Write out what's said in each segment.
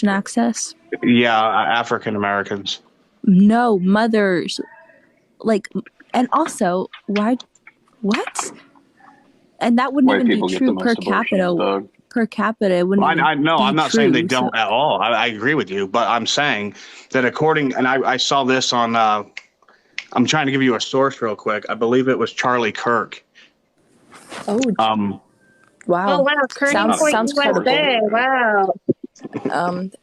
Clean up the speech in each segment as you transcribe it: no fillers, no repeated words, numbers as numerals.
access? Yeah, African Americans. No, mothers. Like, and also, why? What? And that wouldn't White even be people get the true per most abortions, capita. Doug. Per capita, it wouldn't even No, be I'm not true. saying they don't at all. I agree with you, but I'm saying that and I saw this on, I'm trying to give you a source real quick. I believe it was Charlie Kirk. Oh, wow. Oh wow, Sounds credible. Wow.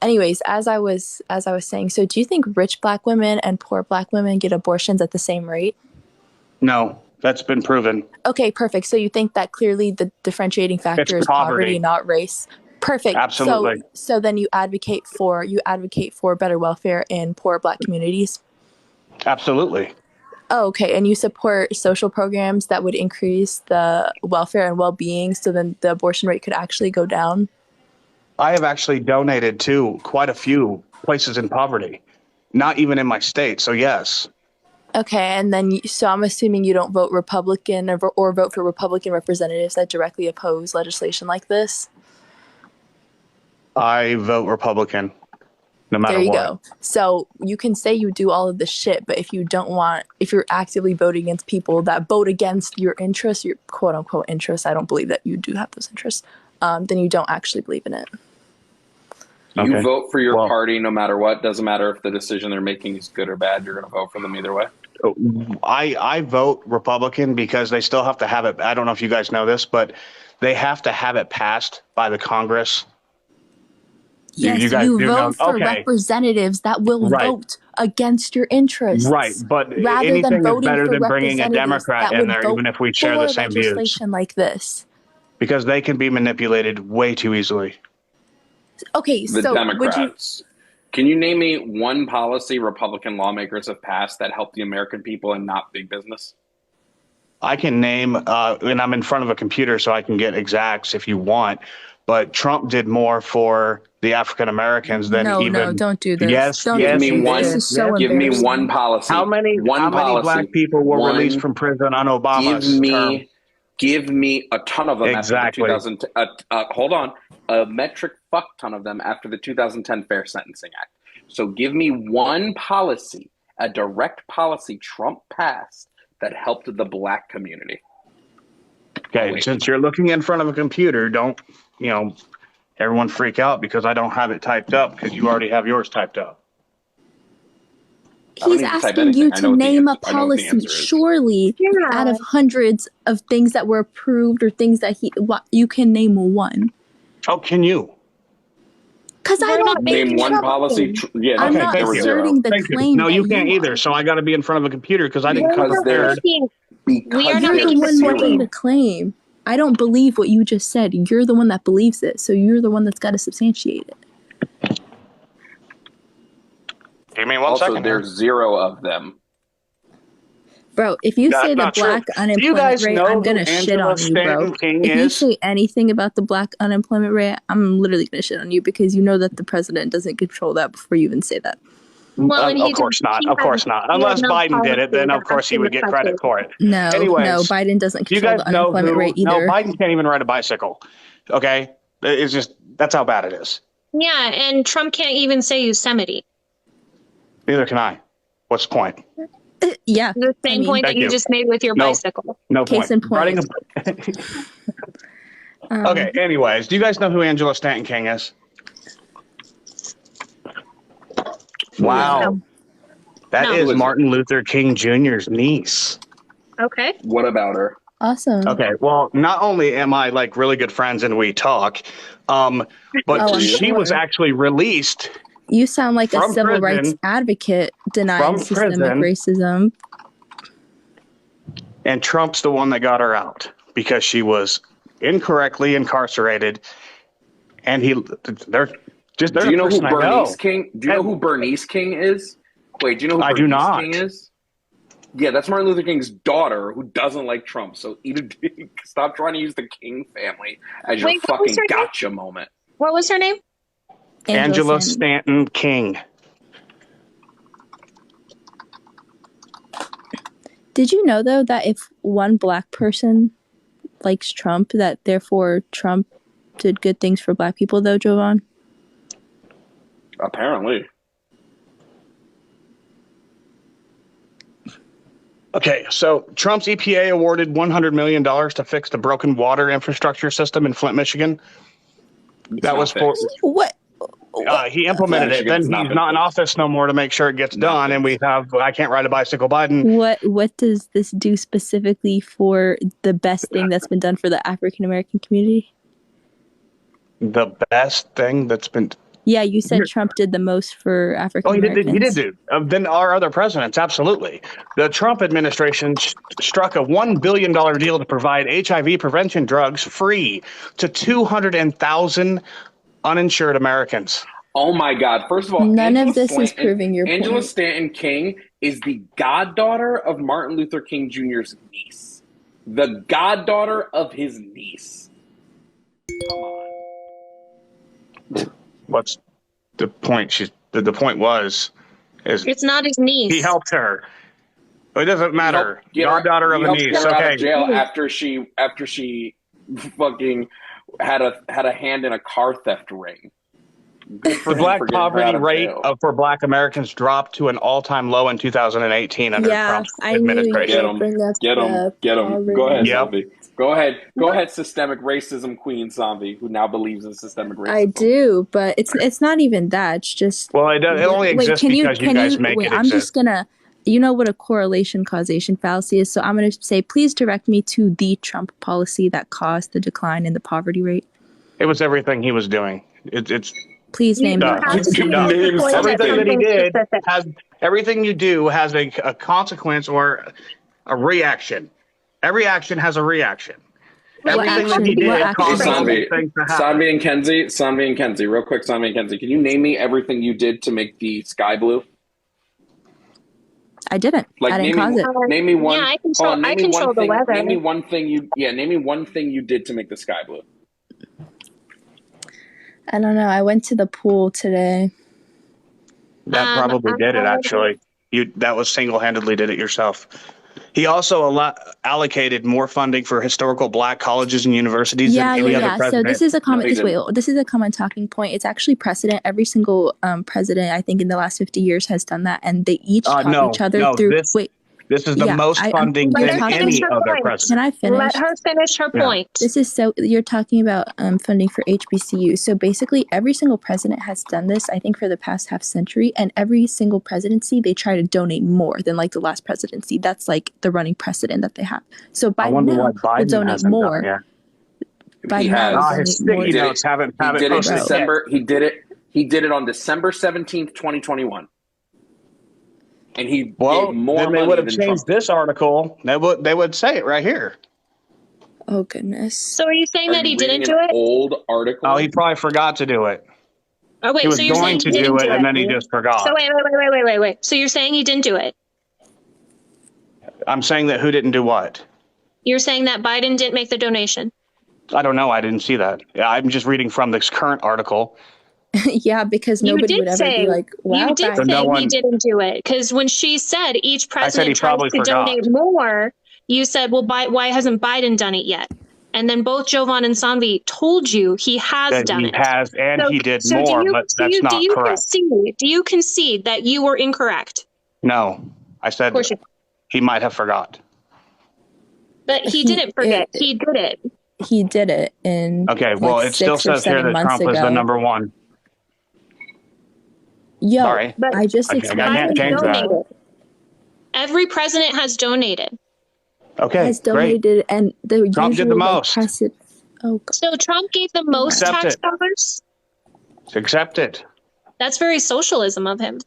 Anyways, as I was saying, so do you think rich Black women and poor Black women get abortions at the same rate? No, that's been proven. Okay, perfect. So you think that clearly the differentiating factor is poverty, not race. Perfect. Absolutely. So then you advocate for better welfare in poor Black communities? Absolutely. Oh, okay. And you support social programs that would increase the welfare and well-being so then the abortion rate could actually go down? I have actually donated to quite a few places in poverty, not even in my state. So yes. Okay, and then so I'm assuming you don't vote Republican or vote for Republican representatives that directly oppose legislation like this? I vote Republican, no matter what. There you go. So you can say you do all of this shit, but if you're actively voting against people that vote against your interests, your quote unquote interests, I don't believe that you do have those interests, then you don't actually believe in it. You vote for your party no matter what. Doesn't matter if the decision they're making is good or bad. You're going to vote for them either way. I vote Republican because they still have to have it. I don't know if you guys know this, but they have to have it passed by the Congress. Yes, you vote for representatives that will vote against your interests. Right, but rather anything than is better than bringing a Democrat in there, vote even if we share the same views. Legislation like this. Because they can be manipulated way too easily. Okay, the so Democrats. Can you name me one policy Republican lawmakers have passed that helped the American people and not big business? I can name, and I'm in front of a computer so I can get exacts if you want, but Trump did more for the African Americans than No, don't do this. Yes, don't give do me this. one. This is so give me embarrassing. one policy. How many Black people were released from prison on Obama's term? Give me a ton of them Exactly. after the 2000. Hold on, a metric fuck ton of them after the 2010 Fair Sentencing Act. So give me one policy, a direct policy Trump passed that helped the Black community. Okay, since you're looking in front of a computer, don't, everyone freak out because I don't have it typed up because you already have yours typed up. He's asking you to name a policy, surely, out of hundreds of things that were approved or things that you can name one. Oh, can you? Because I don't name one policy. I'm not asserting the claim. No, you can't either. So I got to be in front of a computer because I didn't come prepared. We are not You're the one making the claim. I don't believe what you just said. You're the one that believes it. So you're the one that's got to substantiate it. Give me one second. There's 0 of them. Bro, if you say the Black unemployment rate, I'm going to shit on you, bro. If you say anything about the Black unemployment rate, I'm literally going to shit on you because you know that the president doesn't control that before you even say that. Well, of course not. Of course not. Unless Biden did it, then of course he would get credit for it. No, Biden doesn't control the unemployment rate either. No, Biden can't even ride a bicycle. Okay? It's just, that's how bad it is. Yeah, and Trump can't even say Yosemite. Neither can I. What's the point? Yeah. The same point that you just made with your bicycle. No Case in point. Okay, anyways, do you guys know who Angela Stanton King is? Wow. That is Martin Luther King Jr.'s niece. Okay. What about her? Awesome. Okay, well, not only am I like really good friends and we talk, but she was actually released. You sound like a civil rights advocate denying systemic racism. And Trump's the one that got her out because she was incorrectly incarcerated. And they're do you know who Bernice King? Do you know who Bernice King is? Wait, do you know who Bernice King is? Yeah, that's Martin Luther King's daughter who doesn't like Trump. So stop trying to use the King family as your fucking gotcha moment. What was her name? Angela Stanton King. Did you know, though, that if one Black person likes Trump, that therefore Trump did good things for Black people, though, Jovan? Apparently. Okay, so Trump's EPA awarded $100 million to fix the broken water infrastructure system in Flint, Michigan. That was for what? He implemented it. Then he's not in office no more to make sure it gets done. And we have I Can't Ride a Bicycle Biden. What does this do specifically for the best thing that's been done for the African American community? The best thing that's been. Yeah, you said Trump did the most for African Americans. He did do. Then our other presidents, absolutely. The Trump administration struck a $1 billion deal to provide HIV prevention drugs free to 200,000 uninsured Americans. Oh my God! First of all, none of this is proving your point. Angela Stanton King is the goddaughter of Martin Luther King Jr.'s niece. The goddaughter of his niece. Come on. What's the point? The point was, it's not his niece. He helped her. It doesn't matter. Goddaughter of a niece. Get her okay. out of jail after she fucking had a hand in a car theft ring. The black poverty rate for Black Americans dropped to an all-time low in 2018 under Trump's administration. Get him. Go ahead, Zombie. Go ahead, systemic racism queen Zombie, who now believes in systemic racism. I do, but it's not even that. It's just it only exists because you guys make it exist. I'm just gonna. You know what a correlation causation fallacy is, so I'm going to say, please direct me to the Trump policy that caused the decline in the poverty rate. It was everything he was doing. It's. Please name everything that he did has everything you do has a consequence or a reaction. Every action has a reaction. Everything that he did causes things to happen. Sanvi and Kenzie, real quick, Sanvi and Kenzie, can you name me everything you did to make the sky blue? I didn't. I didn't cause it. Name me one. Yeah, I control the weather. Name me one thing you did to make the sky blue. I don't know. I went to the pool today. That probably did it, actually. That was single-handedly did it yourself. He also allocated more funding for historical Black colleges and universities than any other president. So this is a common. This is a common talking point. It's actually precedent. Every single president, I think, in the last 50 years has done that, and they each taught each other through. This is the most funding than any other president. Can I finish? Let her finish her point. This is you're talking about funding for HBCU. So basically, every single president has done this, I think, for the past half century. And every single presidency, they try to donate more than like the last presidency. That's like the running precedent that they have. So Biden now will donate more. His sticky notes haven't He did it on December 17th, 2021. And he gave more then they would have changed this article. They would say it right here. Oh goodness! So are you saying that he didn't do it? Old article. Oh, he probably forgot to do it. Oh wait, he was so you're going saying to do it and then he just forgot. So wait. So you're saying he didn't do it? I'm saying that who didn't do what? You're saying that Biden didn't make the donation. I don't know. I didn't see that. I'm just reading from this current article. Yeah, because nobody would ever be like, wow. You did say he didn't do it. Because when she said each president tries to donate more, you said, well, why hasn't Biden done it yet? And then both Jovan and Sanvi told you he has done it. He has, and he did more, but that's not correct. Do you concede that you were incorrect? No. I said he might have forgot. But he didn't forget. He did it. He did it in it still says here that Trump was the number one. Sorry. But I just explained. I can't change that. Every president has donated. Okay, has donated, great. And the Trump did the most. So Trump gave the most tax dollars? Accept it. That's very socialism of him.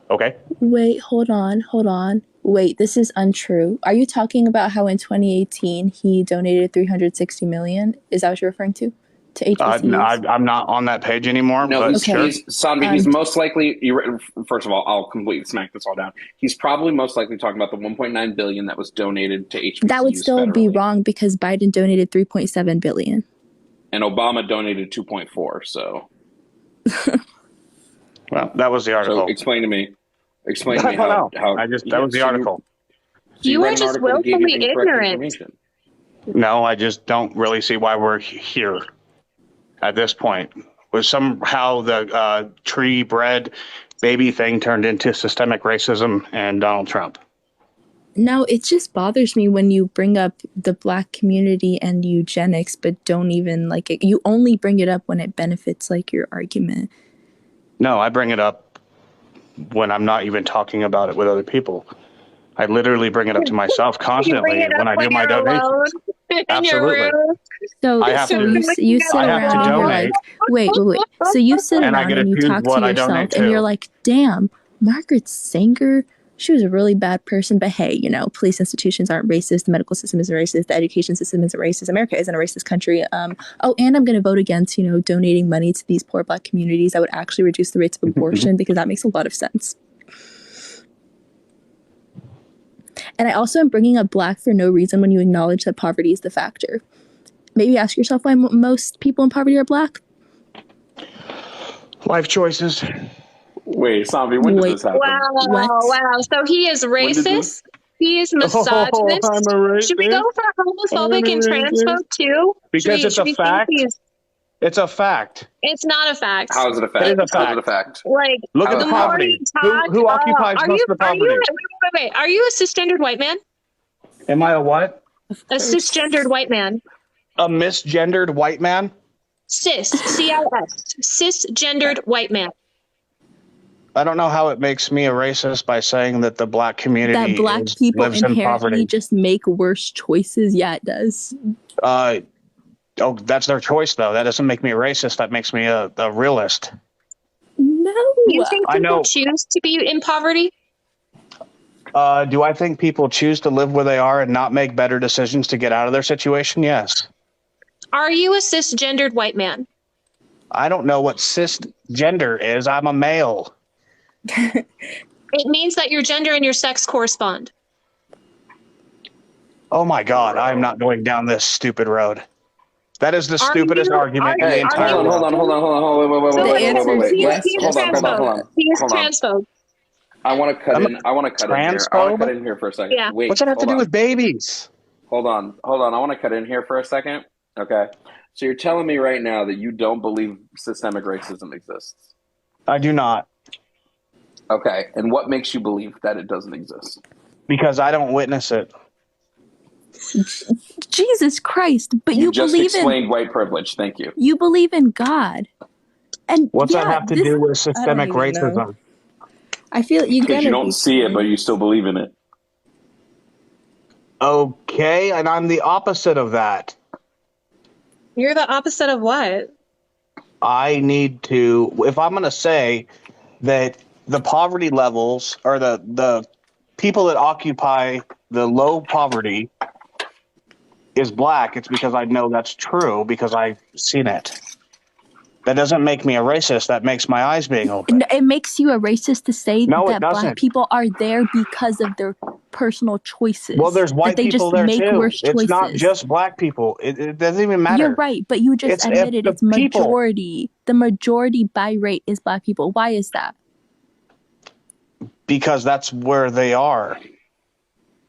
Okay. Wait, hold on. Wait, this is untrue. Are you talking about how in 2018 he donated $360 million? Is that what you're referring to HBCUs? No, I'm not on that page anymore. No, he's most likely. First of all, I'll completely smack this all down. He's probably most likely talking about the $1.9 billion that was donated to HBCUs. That would still be wrong because Biden donated $3.7 billion, and Obama donated 2.4. So, well, that was the article. So explain to me how that was the article. You are just willfully ignorant. No, I just don't really see why we're here at this point. Was somehow the tree-bred baby thing turned into systemic racism and Donald Trump. No, it just bothers me when you bring up the Black community and eugenics, but don't even like it. You only bring it up when it benefits like your argument. No, I bring it up when I'm not even talking about it with other people. I literally bring it up to myself constantly when I do my donations. Absolutely. So you sit around and you're like, wait. So you sit around and you talk to yourself and you're like, damn, Margaret Sanger, she was a really bad person, but hey, you know, police institutions aren't racist, the medical system isn't racist, the education system isn't racist, America isn't a racist country. And I'm going to vote against, you know, donating money to these poor Black communities that would actually reduce the rates of abortion because that makes a lot of sense. And I also am bringing up Black for no reason when you acknowledge that poverty is the factor. Maybe ask yourself why most people in poverty are Black. Life choices. Wait, Sanvi, when did this happen? Wow. So he is racist. He is misogynist. Should we go for homophobic and transphobe too? Because it's a fact. It's a fact. It's not a fact. How is it a fact? It is a fact. How is it a fact? Like, look at the poverty. Who occupies most of the poverty? Wait. Are you a cisgendered white man? Am I a what? A cisgendered white man. A misgendered white man? Cis. C-I-S. Cisgendered white man. I don't know how it makes me a racist by saying that the Black community that Black people lives in poverty. Just make worse choices. Yeah, it does. That's their choice, though. That doesn't make me a racist. That makes me a realist. No. You think people choose to be in poverty? Do I think people choose to live where they are and not make better decisions to get out of their situation? Yes. Are you a cisgendered white man? I don't know what cisgender is. I'm a male. It means that your gender and your sex correspond. Oh my God, I'm not going down this stupid road. That is the stupidest argument in the entire world. Hold on. Wait. He is transphobe. I want to cut in. I want to cut in here for a second. Yeah. Wait, what's that have to do with babies? Hold on. I want to cut in here for a second. Okay. So you're telling me right now that you don't believe systemic racism exists? I do not. Okay. And what makes you believe that it doesn't exist? Because I don't witness it. Jesus Christ! But you just believe explained white privilege. Thank you. You believe in God, and what's that have to do with systemic racism? Know. I feel you don't see it, but you still believe in it. Okay, and I'm the opposite of that. You're the opposite of what? I need to, if I'm going to say that the poverty levels or the people that occupy the low poverty is Black, it's because I know that's true because I've seen it. That doesn't make me a racist. That makes my eyes being open. It makes you a racist to say that Black people are there because of their personal choices. Well, there's white people there too. It's not just Black people. It doesn't even matter. You're right, but you just admitted it's majority. The majority by rate is Black people. Why is that? Because that's where they are.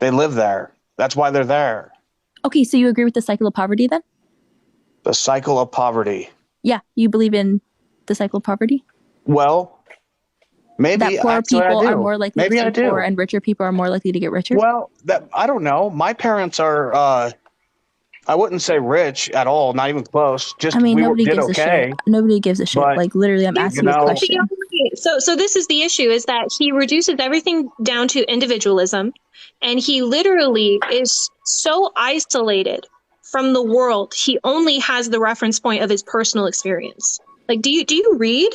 They live there. That's why they're there. Okay, so you agree with the cycle of poverty then? The cycle of poverty. Yeah, you believe in the cycle of poverty? Well, maybe that poor people are more likely to stay poor and richer people are more likely to get richer? Well, I don't know. My parents are, I wouldn't say rich at all, not even close. Just nobody gives a shit. Nobody gives a shit. But, like literally, I'm asking a question. So this is the issue: is that he reduces everything down to individualism, and he literally is so isolated from the world. He only has the reference point of his personal experience. Like, do you read?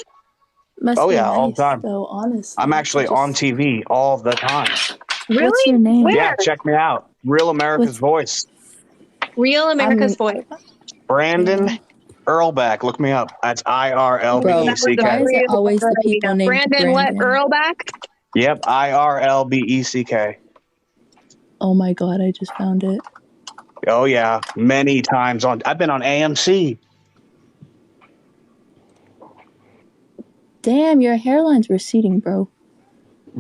All the time. Though, honestly, I'm actually on TV all the time. Really? What's your name? Where? Yeah, check me out. Real America's Voice. Real America's Voice. Brandon Irlbeck. Look me up. That's Irlbeck. Why is it always the people named Brandon? What? Irlbeck? Yep, Irlbeck. Oh my God, I just found it. Oh yeah, many times I've been on AMC. Damn, your hairline's receding, bro.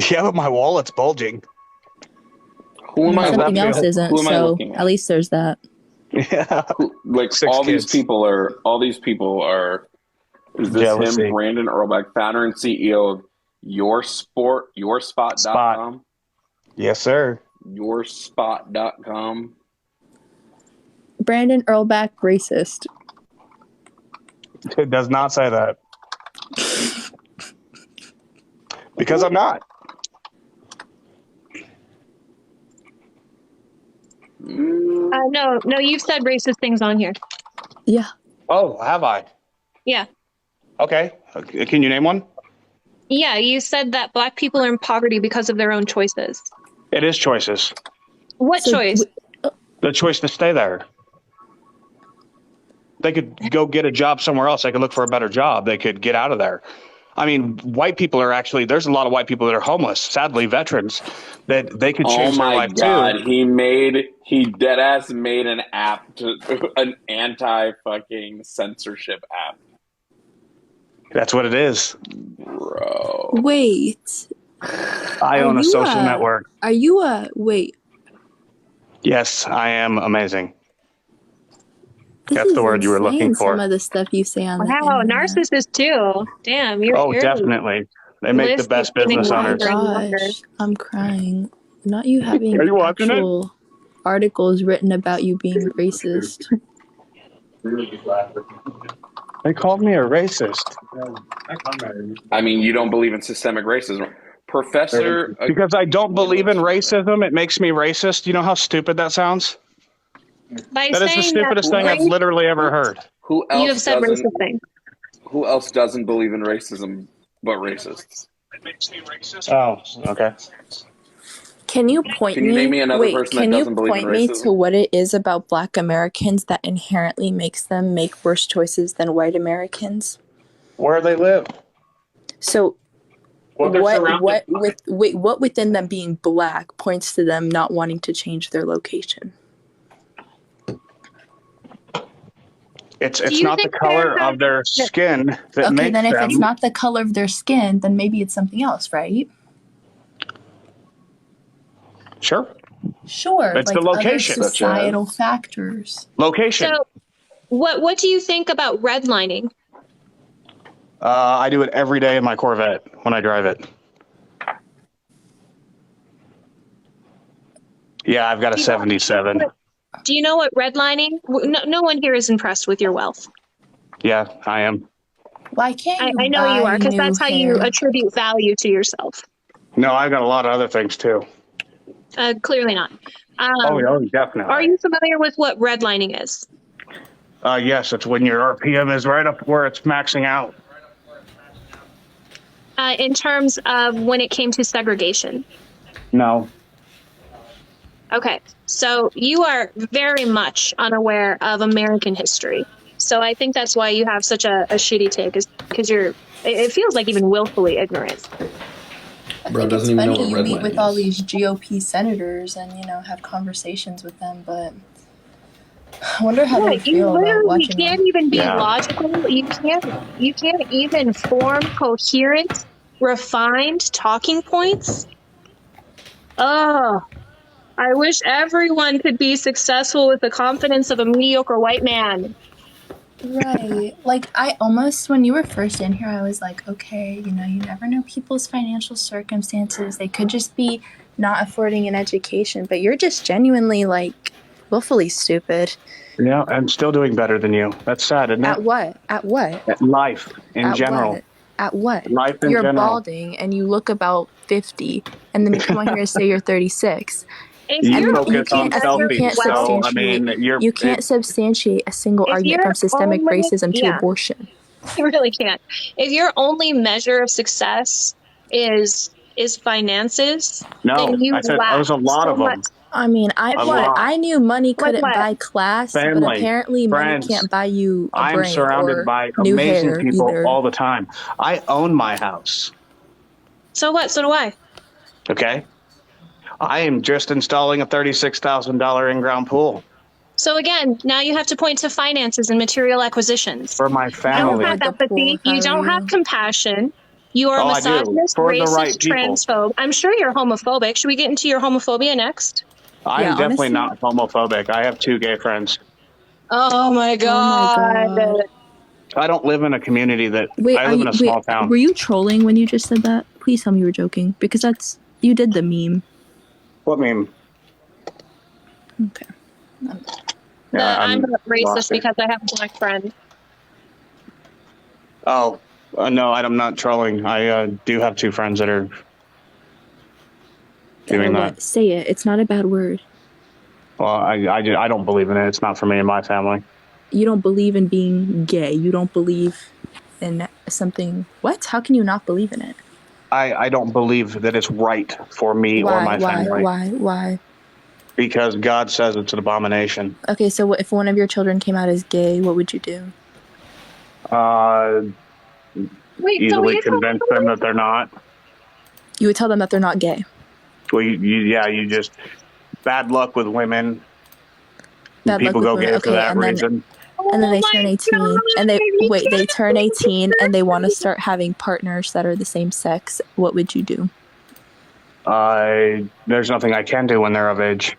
Yeah, but my wallet's bulging. Who am I? Something else isn't. So at least there's that. Yeah, like all these people are Is this him, Brandon Irlbeck, founder and CEO of yourspot.com? Yes, sir. Yourspot.com. Brandon Irlbeck, racist. It does not say that. Because I'm not. No, you've said racist things on here. Yeah. Oh, have I? Yeah. Okay. Can you name one? Yeah, you said that black people are in poverty because of their own choices. It is choices. What choice? The choice to stay there. They could go get a job somewhere else. They could look for a better job. They could get out of there. I mean, white people are actually, there's a lot of white people that are homeless, sadly, veterans, that they could change their life too. Oh my God, he dead ass made an app, an anti-fucking censorship app. That's what it is. Bro. Wait. I own a social network. Are you wait. Yes, I am amazing. That's the word you were looking for. Some of the stuff you say on wow, narcissist too. Damn, you're definitely. They make the best business owners. Gosh, I'm crying. Not you having Are you watching actual articles written about you being racist. They called me a racist. I mean, you don't believe in systemic racism. Professor... Because I don't believe in racism, it makes me racist. You know how stupid that sounds? That is the stupidest thing I've literally ever heard. Who else you have said racist things. Who else doesn't believe in racism but racists? It makes me racist. Oh, okay. Can you name me another person that doesn't believe in racism? Can you point me to what it is about Black Americans that inherently makes them make worse choices than white Americans? Where they live. So what within them being black points to them not wanting to change their location? It's not the color of their skin that makes them. Okay, then if it's not the color of their skin, then maybe it's something else, right? Sure. It's the location. Other societal factors. Location. So, what do you think about redlining? I do it every day in my Corvette when I drive it. Yeah, I've got a 77. Do you know what redlining? No one here is impressed with your wealth. Yeah, I am. Why can't you? I know you are, because that's how you attribute value to yourself. No, I've got a lot of other things too. Clearly not. Definitely. Are you familiar with what redlining is? Yes, it's when your RPM is right up where it's maxing out. In terms of when it came to segregation? No. Okay, so you are very much unaware of American history. So I think that's why you have such a shitty take, is because it feels like even willfully ignorant. I think it's funny you meet with all these GOP senators and, have conversations with them, but I wonder how they feel about watching them. You can't even be logical. You can't even form coherent, refined talking points. Oh, I wish everyone could be successful with the confidence of a mediocre white man. Right. Like, I almost, when you were first in here, I was like, okay, you never know people's financial circumstances. They could just be not affording an education, but you're just genuinely, willfully stupid. Yeah, I'm still doing better than you. That's sad, isn't it? At what? At life in general. What? At what? Life in general. You're balding and you look about 50, and then you come on here and say you're 36. You can't substantiate a single argument from systemic racism to abortion. You really can't. If your only measure of success is finances, then you there's a lot of them. I mean, I knew money couldn't buy class, family, but apparently friends. Money can't buy you a brain. I'm surrounded by amazing people all the time. I own my house. So what? So do I. Okay. I am just installing a $36,000 in-ground pool. So again, now you have to point to finances and material acquisitions. For my family. You don't have empathy. You don't have compassion. You are a misogynist, racist, transphobe. I'm sure you're homophobic. Should we get into your homophobia next? I am definitely not homophobic. I have 2 gay friends. Oh my God. I don't live in a community that. I live in a small town. Were you trolling when you just said that? Please tell me you were joking, because you did the meme. What meme? Okay. I'm not racist because I have a black friend. Oh, no, I'm not trolling. I do have 2 friends that are doing that. Say it. It's not a bad word. Well, I don't believe in it. It's not for me and my family. You don't believe in being gay. You don't believe in something. What? How can you not believe in it? I don't believe that it's right for me or my family. Why? Because God says it's an abomination. Okay, so if one of your children came out as gay, what would you do? Easily convince them that they're not. You would tell them that they're not gay. Well, you just bad luck with women. People go gay for that reason. And then they turn 18, and they turn 18 and they want to start having partners that are the same sex. What would you do? There's nothing I can do when they're of age.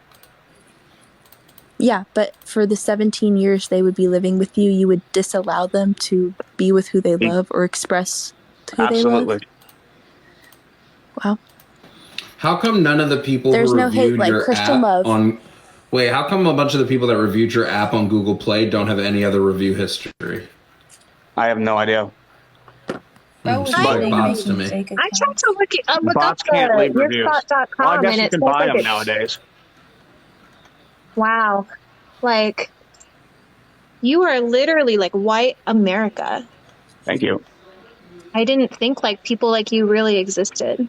Yeah, but for the 17 years they would be living with you, you would disallow them to be with who they love or express who they love? Absolutely. Wow. How come none of the people There's who no hate reviewed like your Christian app love. on... Wait, how come a bunch of the people that reviewed your app on Google Play don't have any other review history? I have no idea. Seems like bots to me. I tried to look bots up can't leave reviews. yourspot.com, well, I guess and you it can says buy like them nowadays. Wow. Like, you are literally like white America. Thank you. I didn't think like people like you really existed.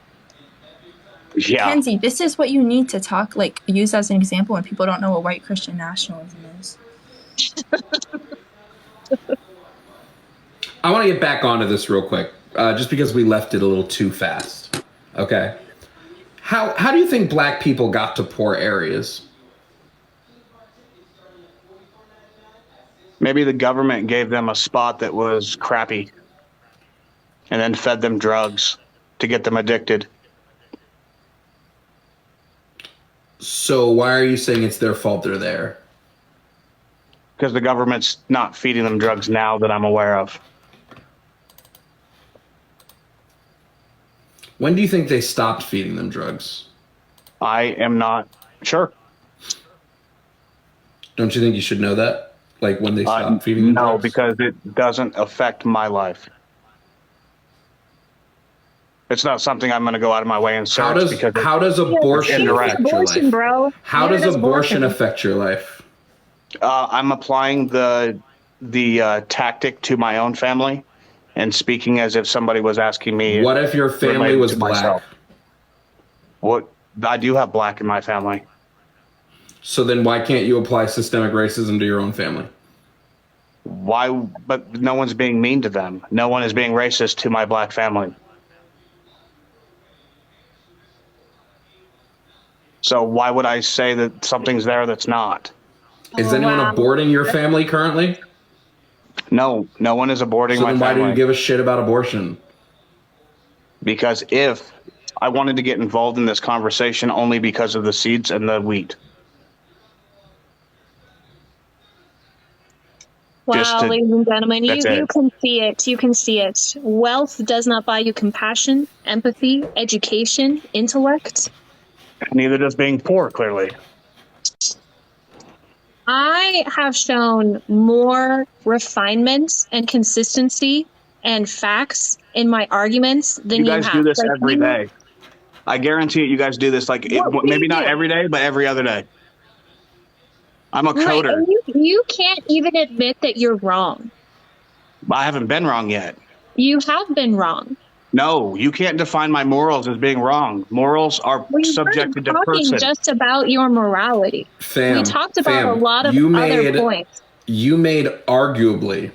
Yeah. Kenzie, this is what you need to use as an example when people don't know what white Christian nationalism is. I want to get back onto this real quick, just because we left it a little too fast. Okay. How do you think black people got to poor areas? Maybe the government gave them a spot that was crappy and then fed them drugs to get them addicted. So why are you saying it's their fault they're there? Because the government's not feeding them drugs now that I'm aware of. When do you think they stopped feeding them drugs? I am not sure. Don't you think you should know that? Like when they stopped feeding them drugs? No, because it doesn't affect my life. It's not something I'm going to go out of my way and search. How does abortion affect your life? Bro. How does abortion affect your life? I'm applying the tactic to my own family and speaking as if somebody was asking me. What if your family was black? Myself. What? I do have black in my family. So then why can't you apply systemic racism to your own family? Why? But no one's being mean to them. No one is being racist to my black family. So why would I say that something's there that's not? Is anyone aborting your family currently? No, no one is aborting my family. So then why do you give a shit about abortion? Because if I wanted to get involved in this conversation only because of the seeds and the wheat. Wow, ladies and gentlemen, you can see it. You can see it. Wealth does not buy you compassion, empathy, education, intellect. Neither does being poor, clearly. I have shown more refinement and consistency and facts in my arguments than you have. You guys do this every day. I guarantee you guys do this maybe not every day, but every other day. I'm a coder. And you can't even admit that you're wrong. I haven't been wrong yet. You have been wrong. No, you can't define my morals as being wrong. Morals are subjected to person. Just about your morality. We talked about a lot of other points. You made arguably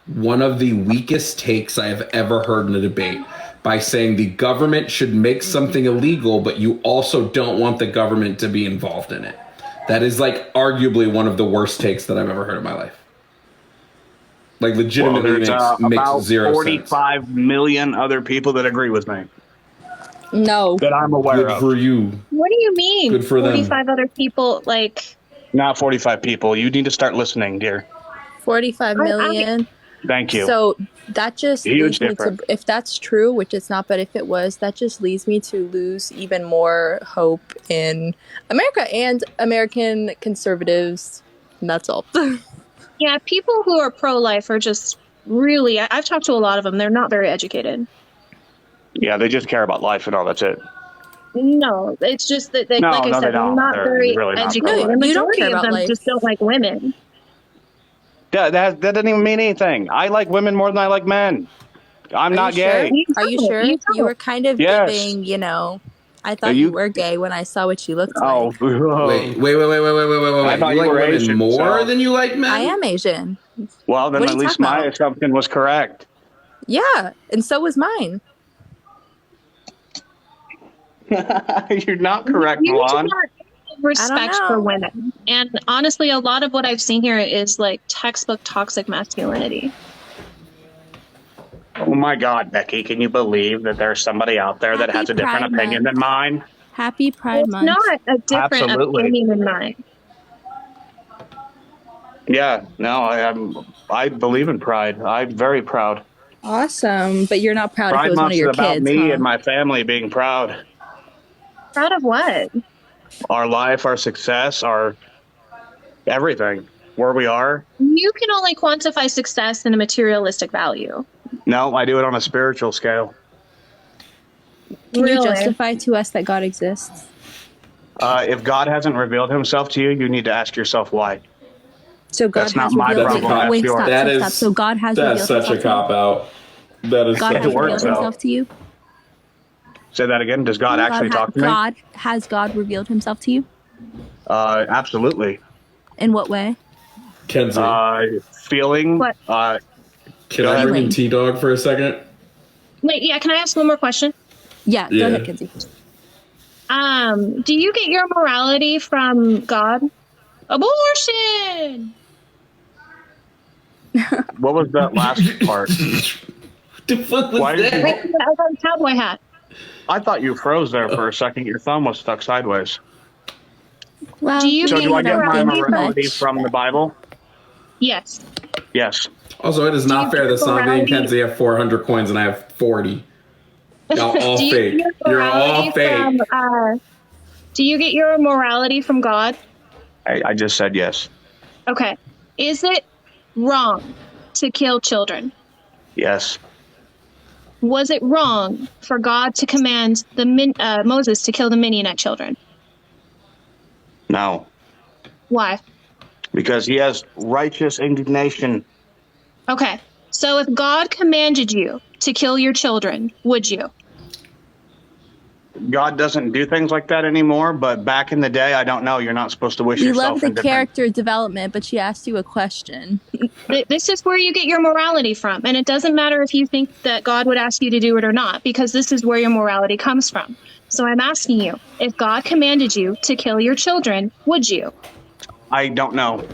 one of the weakest takes I have ever heard in a debate by saying the government should make something illegal, but you also don't want the government to be involved in it. That is like arguably one of the worst takes that I've ever heard in my life. Like legitimately makes about zero 45 sense. million other people that agree with me. No. That I'm aware of. Good for you. What do you mean? Good for 45 other people, like... Not 45 people. You need to start listening, dear. 45 million. Thank you. So that just Huge leads me difference. to, if that's true, which it's not, but if it was, that just leads me to lose even more hope in America and American conservatives. And that's all. Yeah, people who are pro-life are just really, I've talked to a lot of them. They're not very educated. Yeah, they just care about life and all. That's it. No, it's just that, they, like I said, they're not very educated. The majority of them just don't like women. Yeah, that doesn't even mean anything. I like women more than I like men. I'm not gay. Are you sure? You were kind of giving, you know, I thought you were gay when I saw what you looked like. Wait. I thought you you like were women Asian, more than you like men? I am Asian. Well, then at least my assumption was correct. Yeah, and so was mine. You're not correct, Milan. Respect for women. And honestly, a lot of what I've seen here is like textbook toxic masculinity. Oh my God, Becky, can you believe that there's somebody out there that has a different opinion than mine? Happy Pride Month. Not a different opinion than mine. Yeah, no, I believe in pride. I'm very proud. Awesome, but you're not proud if it was one of your kids. Pride Month is about me and my family being proud. Proud of what? Our life, our success, our everything, where we are. You can only quantify success in a materialistic value. No, I do it on a spiritual scale. Can you justify to us that God exists? If God hasn't revealed himself to you, you need to ask yourself why. So God That's not my problem. Wait, stop. So God has revealed himself to you? That's such a cop-out. That is God has revealed himself to you? Say that again. Does God actually talk to me? Has God revealed himself to you? Absolutely. In what way? Kenzie. Feeling. What? Can I bring T-Dog for a second? Wait, yeah, can I ask one more question? Yeah, go ahead, Kenzie. Do you get your morality from God? Abortion! What was that last part? The fuck was that? I got a cowboy hat. I thought you froze there for a second. Your thumb was stuck sideways. Well, do I get my morality from the Bible? Yes. Yes. Also, it is not fair that Sanvi and Kenzie have 400 coins and I have 40. Y'all all fake. You're all fake. Do you get your morality from God? I just said yes. Okay. Is it wrong to kill children? Yes. Was it wrong for God to command Moses to kill the Midianite children? No. Why? Because he has righteous indignation. Okay. So if God commanded you to kill your children, would you? God doesn't do things like that anymore, but back in the day, I don't know. You're not supposed to wish yourself into... You love the character development, but she asked you a question. This is where you get your morality from. And it doesn't matter if you think that God would ask you to do it or not, because this is where your morality comes from. So I'm asking you, if God commanded you to kill your children, would you? I don't know.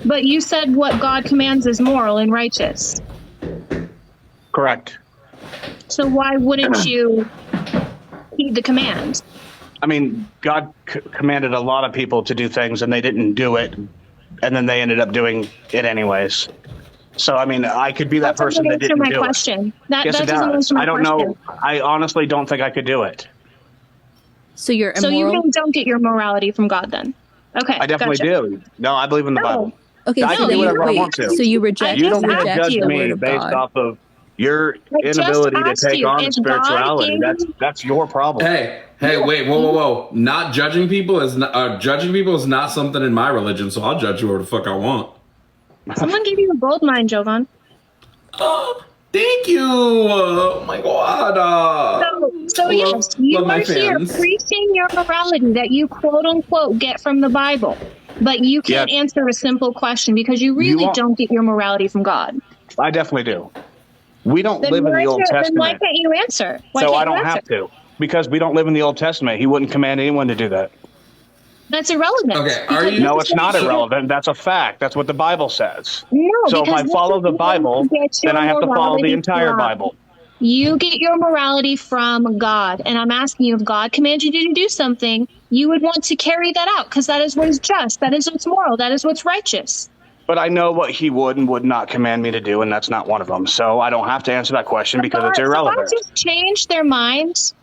But you said what God commands is moral and righteous. Correct. So why wouldn't you heed the command? I mean, God commanded a lot of people to do things and they didn't do it. And then they ended up doing it anyways. So, I mean, I could be that person that didn't do it. Yes, it does. I don't know. I honestly don't think I could do it. So you're immoral? So you really don't get your morality from God then? Okay. I definitely do. No, I believe in the Bible. Okay, I can do whatever I want to. So you reject You don't get to judge me based off of your inability to take on spirituality. That's your problem. Hey, wait, whoa. Not judging people is not something in my religion, so I'll judge whoever the fuck I want. Someone gave you a gold mine, Jovan. Oh, thank you. Oh my God. So yes, you are here preaching your morality that you quote unquote get from the Bible, but you can't answer a simple question because you really don't get your morality from God. I definitely do. We don't live in the Old Testament. Then why can't you answer? So I don't have to, because we don't live in the Old Testament. He wouldn't command anyone to do that. That's irrelevant. Okay, No, it's not irrelevant. That's a fact. That's what the Bible says. No, so if I follow the Bible, then I have to follow the entire Bible. You get your morality from God. And I'm asking you, if God commanded you to do something, you would want to carry that out because that is what is just. That is what's moral. That is what's righteous. But I know what he would and would not command me to do, and that's not one of them. So I don't have to answer that question because it's irrelevant. God just changed their mind.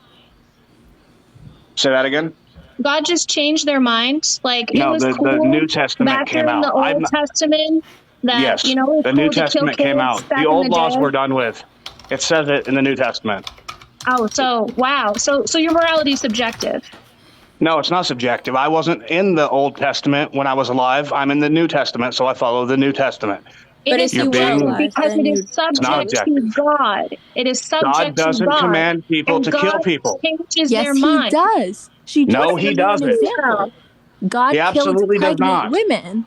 Say that again? God just changed their mind. Like, no, it was the New Testament came out. The Old Testament, that, yes, you know, the New Testament came out. The old laws were done with. It says it in the New Testament. Oh, so wow. So your morality is subjective. No, it's not subjective. I wasn't in the Old Testament when I was alive. I'm in the New Testament, so I follow the New Testament. It is subjective because it is subject to God. It is subject to God. God doesn't command people to kill people. Changes their mind. Yes, he does. No, he doesn't. God he absolutely killed does not. Women.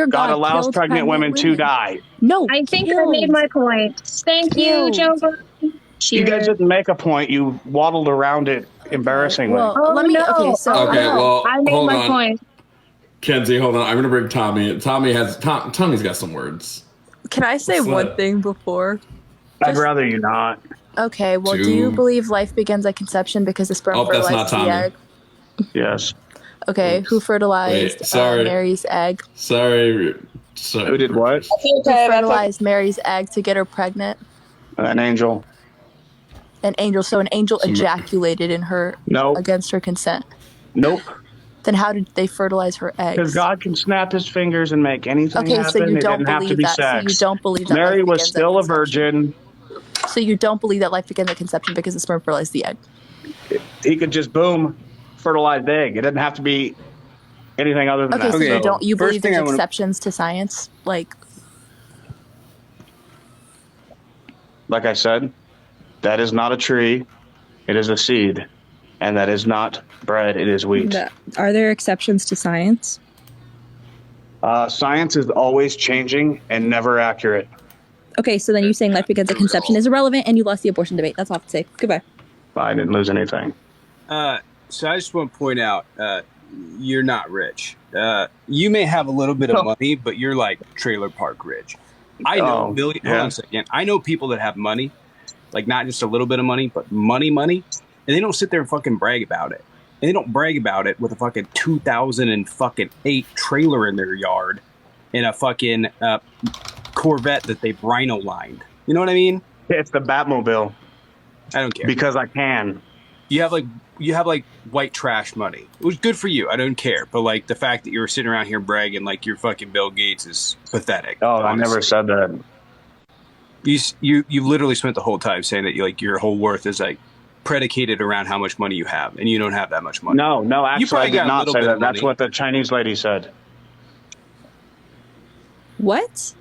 God allows pregnant women to die. No, I think I made my point. Thank you, Joe. You guys didn't make a point. You waddled around it embarrassingly. Well, let me. Okay, so I made my point. Kenzie, hold on. I'm gonna bring Tommy. Tommy's got some words. Can I say one thing before? I'd rather you not. Okay. Well, do you believe life begins at conception because the sperm fertilized the egg? Yes. Okay. Who fertilized Mary's egg? Sorry. Who did what? Who fertilized Mary's egg to get her pregnant? An angel. An angel. So an angel ejaculated in her against her consent. Nope. Then how did they fertilize her eggs? Because God can snap his fingers and make anything happen. So you don't it didn't have to be that. sex. So you don't believe that Mary was still a virgin. So you don't believe that life begins at conception because the sperm fertilized the egg? He could just fertilized egg. It doesn't have to be anything other than that. So you don't believe there's exceptions to science? Like I said, that is not a tree. It is a seed. And that is not bread, it is wheat. Are there exceptions to science? Science is always changing and never accurate. Okay, so then you saying life begins at conception is irrelevant and you lost the abortion debate. That's all I have to say. Goodbye. I didn't lose anything. So I just want to point out, you're not rich. You may have a little bit of money, but you're like trailer park rich. I know hold on a second. I know people that have money, like not just a little bit of money, but money. And they don't sit there and fucking brag about it. And they don't brag about it with a fucking 2008 trailer in their yard and a fucking Corvette that they've rhino lined. You know what I mean? It's the Batmobile. I don't care. Because I can. You have like white trash money. It was good for you. I don't care. But like the fact that you were sitting around here bragging like you're fucking Bill Gates is pathetic. Oh, honestly. I never said that. You literally spent the whole time saying that your whole worth is like predicated around how much money you have, and you don't have that much money. No, actually, I did not say that. That's what the Chinese lady said. What?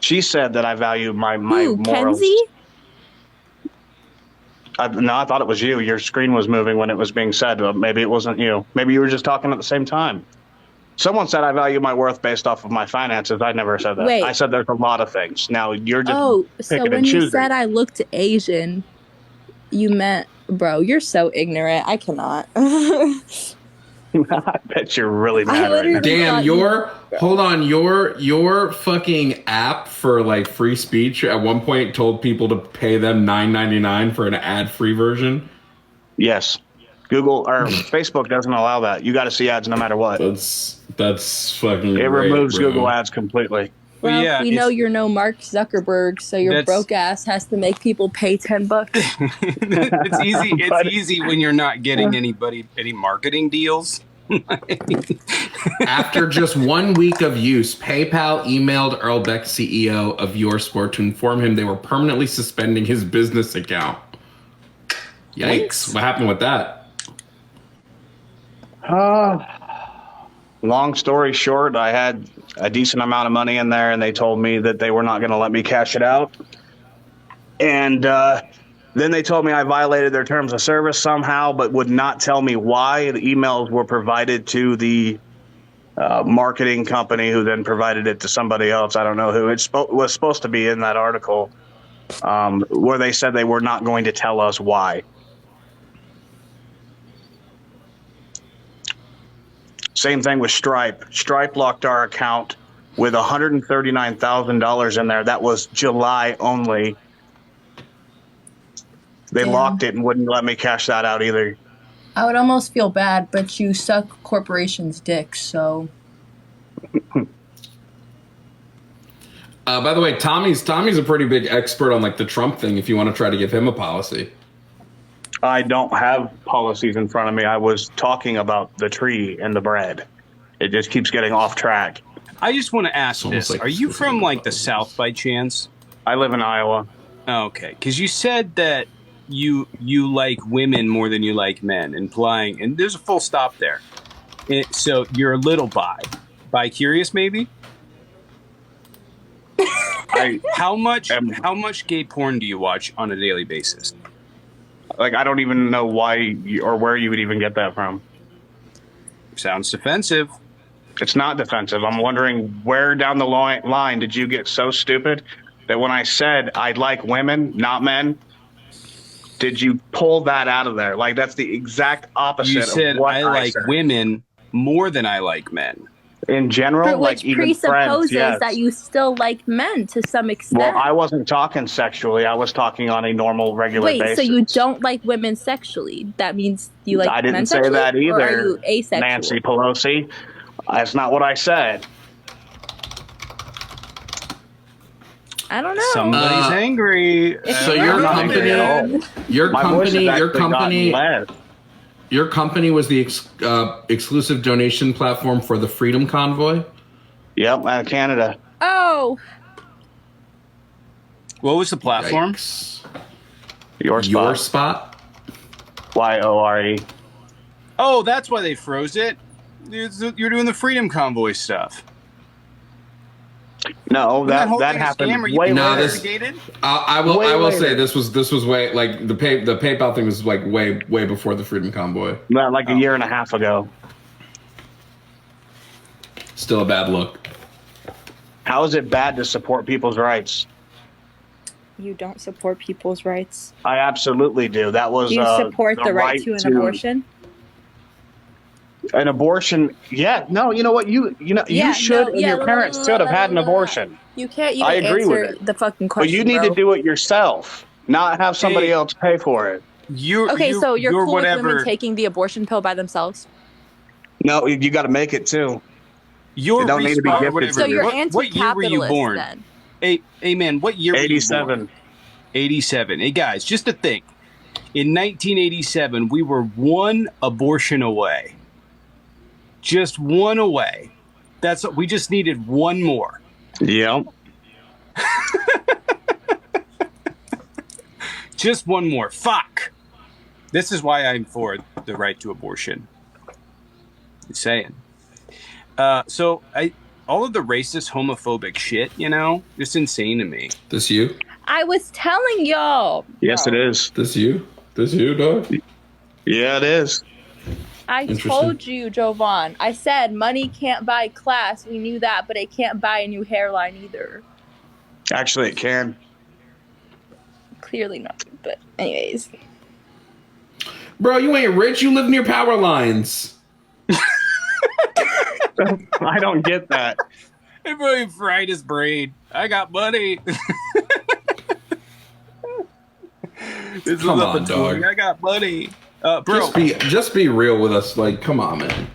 She said that I value my morals. Kenzie? No, I thought it was you. Your screen was moving when it was being said, but maybe it wasn't you. Maybe you were just talking at the same time. Someone said I value my worth based off of my finances. I never said that. Wait. I said there's a lot of things. Now you're just so when you said I looked Asian, you meant, bro, you're so ignorant. I cannot. I bet you're really mad right now. Damn, your fucking app for like free speech at one point told people to pay them $9.99 for an ad-free version. Yes. Google or Facebook doesn't allow that. You got to see ads no matter what. That's fucking. It removes Google ads completely. Well, yeah, we know you're no Mark Zuckerberg, so your broke ass has to make people pay $10. It's easy. It's easy when you're not getting any marketing deals. After just 1 week of use, PayPal emailed Irlbeck, CEO of YourSport, to inform him they were permanently suspending his business account. Yikes! What happened with that? Long story short, I had a decent amount of money in there, and they told me that they were not going to let me cash it out. And then they told me I violated their terms of service somehow, but would not tell me why. The emails were provided to the marketing company, who then provided it to somebody else. I don't know who. It was supposed to be in that article where they said they were not going to tell us why. Same thing with Stripe. Stripe locked our account with $139,000 in there. That was July only. They locked it and wouldn't let me cash that out either. I would almost feel bad, but you suck corporations' dicks, so. By the way, Tommy's a pretty big expert on like the Trump thing. If you want to try to give him a policy. I don't have policies in front of me. I was talking about the tree and the bread. It just keeps getting off track. I just want to ask this. Like, are you from like the South by chance? I live in Iowa. Oh, okay. Because you said that you like women more than you like men, implying, and there's a full stop there. So you're a little bi-curious maybe? How much gay porn do you watch on a daily basis? Like, I don't even know why or where you would even get that from. Sounds defensive. It's not defensive. I'm wondering where down the line did you get so stupid that when I said I like women, not men, did you pull that out of there? Like, that's the exact opposite. You said of what I like said. women more than I like men. In general, which like presupposes even friends, yes. that you still like men to some extent. Well, I wasn't talking sexually. I was talking on a normal, regular basis. So you don't like women sexually? That means you like men sexually? I didn't say that either. Or are you asexual? Nancy Pelosi. That's not what I said. I don't know. Somebody's angry. So your company was the exclusive donation platform for the Freedom Convoy? Yep, out of Canada. Oh. What was the platform? Yikes. Your Spot. YORE. Oh, that's why they froze it. You're doing the Freedom Convoy stuff. No, that happened way later. I will say this was way like the PayPal thing was like way before the Freedom Convoy. Not like a year and a half ago. Still a bad look. How is it bad to support people's rights? You don't support people's rights. I absolutely do. That was. Do you support the right to an abortion? An abortion? Yeah. No. You know what? You should. And your parents should have had an abortion. You can't even I agree answer with it. the fucking question. But you need to do it yourself, not have somebody else pay for it. So you're cool with women taking the abortion pill by themselves? No, you got to make it too. You don't need to be gifted. So you're anti-capitalist. What year were you born? Then? Hey man, what year were you born? 87. 87. Hey guys, just to think, in 1987 we were one abortion away. Just one away. That's what we just needed. One more. Yep. Just one more. Fuck. This is why I'm for the right to abortion. I'm saying. So all of the racist, homophobic shit, it's insane to me. This you? I was telling y'all. Yes, it is. This you, dog? Yeah, it is. I told you, Jovan. I said money can't buy class. We knew that, but it can't buy a new hairline either. Actually, it can. Clearly not. But anyways. Bro, you ain't rich. You live near power lines. I don't get that. Everybody fried his brain. I got money. Come on, dog. I got money. Bro, just be real with us. Like, come on, man.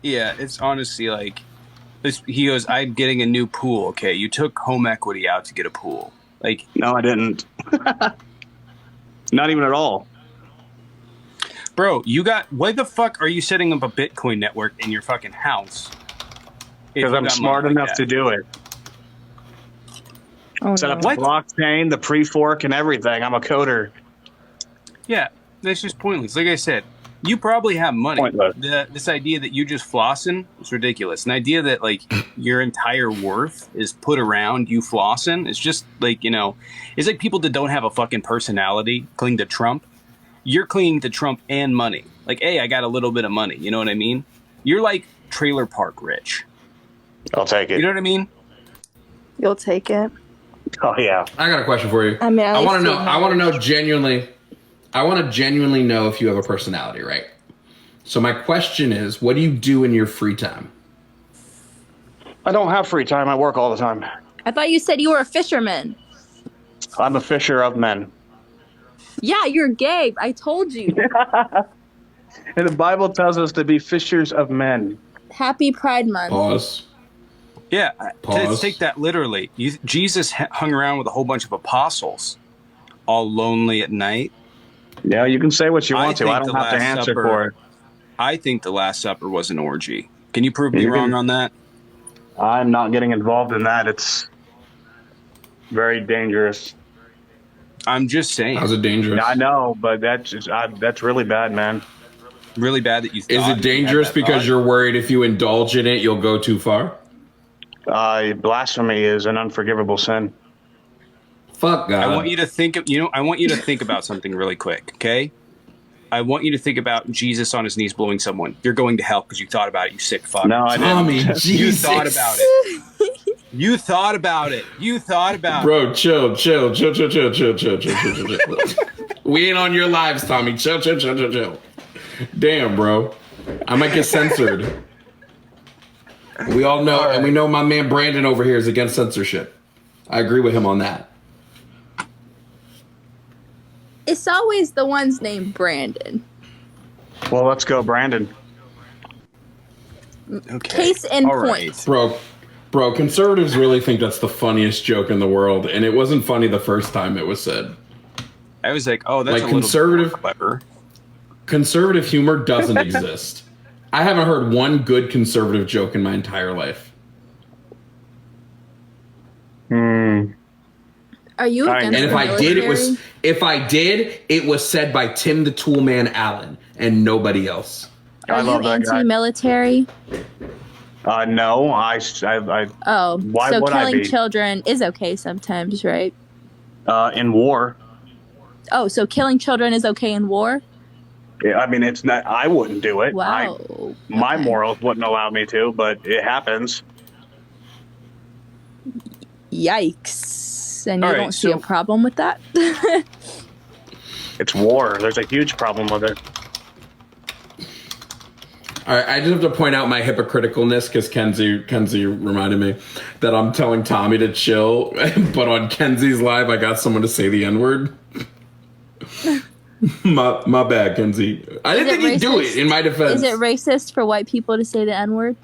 Yeah, it's honestly like, he goes, I'm getting a new pool. Okay, you took home equity out to get a pool. Like, no, I didn't. Not even at all. Bro, why the fuck are you setting up a Bitcoin network in your fucking house? Because I'm smart enough to do it. Set up the blockchain, the pre-fork, and everything. I'm a coder. Yeah, that's just pointless. Like I said, you probably have money. Pointless. This idea that you just flossing is ridiculous. An idea that like your entire worth is put around you flossing is just like, it's like people that don't have a fucking personality cling to Trump. You're clinging to Trump and money. Like, hey, I got a little bit of money. You know what I mean? You're like trailer park rich. I'll take it. You know what I mean? You'll take it. Oh yeah. I got a question for you. I mean, I want to know. I want to know genuinely. I want to genuinely know if you have a personality, right? So my question is, what do you do in your free time? I don't have free time. I work all the time. I thought you said you were a fisherman. I'm a fisher of men. Yeah, you're gay. I told you. And the Bible tells us to be fishers of men. Happy Pride Month. Pause. Yeah, let's take that literally. Jesus hung around with a whole bunch of apostles, all lonely at night. Yeah, you can say what you want to. I don't have to answer for it. I think the Last Supper was an orgy. Can you prove me wrong on that? I'm not getting involved in that. It's very dangerous. I'm just saying. How's it dangerous? Yeah, I know, but that's really bad, man. Really bad that you thought. Is it dangerous because you're worried if you indulge in it, you'll go too far? Blasphemy is an unforgivable sin. Fuck God. I want you to think about something really quick, okay? I want you to think about Jesus on his knees blowing someone. You're going to hell because you thought about it, you sick fuck. No, I didn't. Tommy, Jesus. You thought about it. You thought about it. You thought about Bro, it. Bro, chill. We ain't on your lives, Tommy. Chill. Damn, bro. I might get censored. We all know, and we know my man Brandon over here is against censorship. I agree with him on that. It's always the ones named Brandon. Well, let's go, Brandon. Okay. Case in point. Right. Bro, conservatives really think that's the funniest joke in the world, and it wasn't funny the first time it was said. I was like, oh, that's like a conservative, little clever. Conservative humor doesn't exist. I haven't heard one good conservative joke in my entire life. Are you against and if I did, it was said by Tim the Toolman Allen and nobody else. Are you anti-military? No, why so would killing children is okay sometimes, right? In war. Oh, so killing children is okay in war? Yeah, I mean, it's not. I wouldn't do it. Wow. My morals wouldn't allow me to, but it happens. Yikes! And you don't see a problem with that? It's war. There's a huge problem with it. All right, I just have to point out my hypocriticalness because Kenzie reminded me that I'm telling Tommy to chill, but on Kenzie's live, I got someone to say the N-word. my bad, Kenzie. I didn't think he'd do it, in my defense. Is it racist for white people to say the N-word?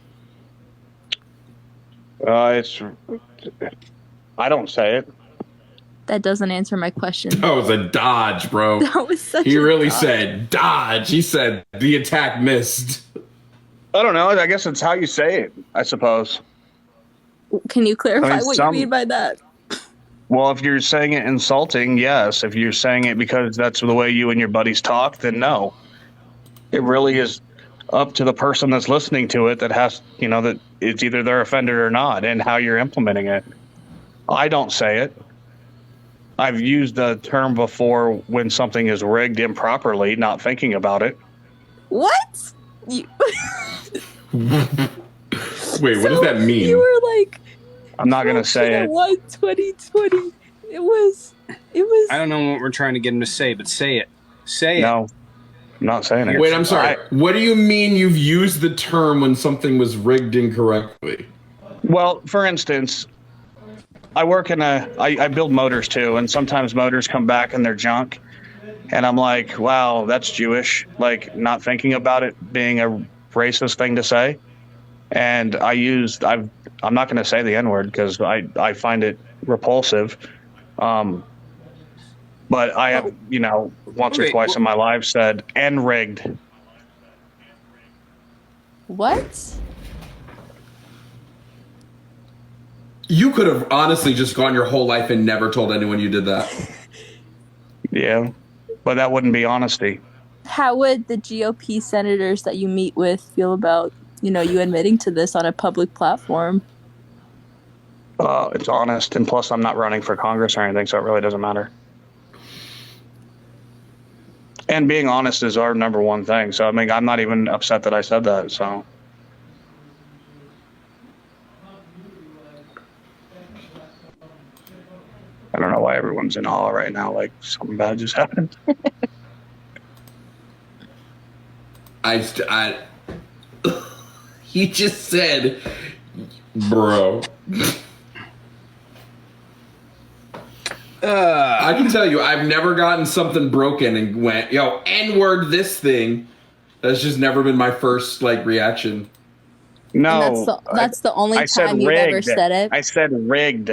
I don't say it. That doesn't answer my question. That was a dodge, bro. That was such He really dodge. said dodge. He said the attack missed. I don't know. I guess it's how you say it, I suppose. Can you clarify what you mean by that? Well, if you're saying it insulting, yes. If you're saying it because that's the way you and your buddies talk, then no. It really is up to the person that's listening to it that has, that it's either they're offended or not and how you're implementing it. I don't say it. I've used the term before when something is rigged improperly, not thinking about it. What? Wait, what does that mean? You were like, I'm not going to say it. 2020. It was. I don't know what we're trying to get him to say, but say it. Say it. No, I'm not saying it. Wait, I'm sorry. What do you mean you've used the term when something was rigged incorrectly? Well, for instance, I work I build motors too, and sometimes motors come back and they're junk. And I'm like, wow, that's Jewish. Like, not thinking about it being a racist thing to say. And I'm not going to say the N-word because I find it repulsive. But I have, once or twice in my life said N-rigged. What? You could have honestly just gone your whole life and never told anyone you did that. Yeah, but that wouldn't be honesty. How would the GOP senators that you meet with feel about, you admitting to this on a public platform? It's honest, and plus I'm not running for Congress or anything, so it really doesn't matter. And being honest is our number one thing. So, I mean, I'm not even upset that I said that, so. I don't know why everyone's in awe right now, like something bad just happened. He just said, bro. I can tell you, I've never gotten something broken and went, yo, N-word this thing. That's just never been my first, reaction. No. And that's the only time you've ever said it. I said rigged.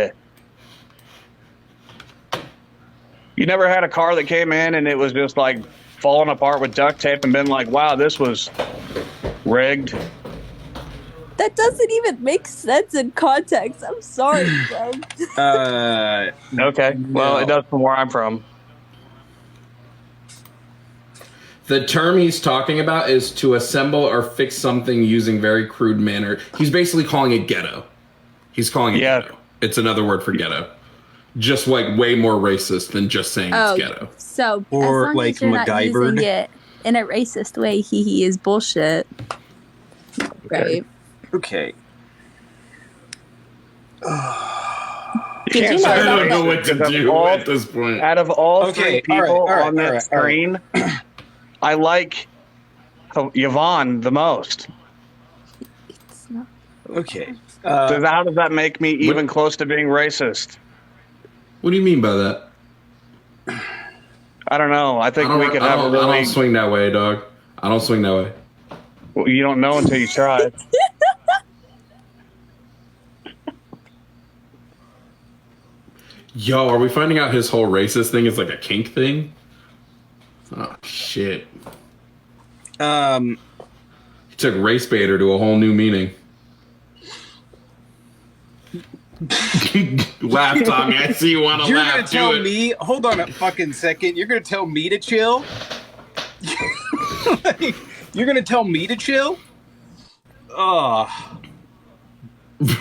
You never had a car that came in and it was just like falling apart with duct tape and been like, wow, this was rigged? That doesn't even make sense in context. I'm sorry, bro. Okay. Well, it does from where I'm from. The term he's talking about is to assemble or fix something using very crude manner. He's basically calling it ghetto. He's calling it ghetto. It's another word for ghetto. Just like way more racist than just saying it's ghetto. So, or as long like as you're not using it in a racist way, he is bullshit. Right? Okay. I don't know what to do at this point. Out of all three people on that screen, I like Yvonne the most. It's not. Okay. So how does that make me even close to being racist? What do you mean by that? I don't know. I think we could have a really... I don't swing that way, dog. I don't swing that way. Well, you don't know until you try. Yo, are we finding out his whole racist thing is like a kink thing? Oh, shit. He took race baiter to a whole new meaning. Laugh, Tommy. I see you want to laugh. You're going to tell me... Hold on a fucking second. You're going to tell me to chill? Like, you're going to tell me to chill? Oh...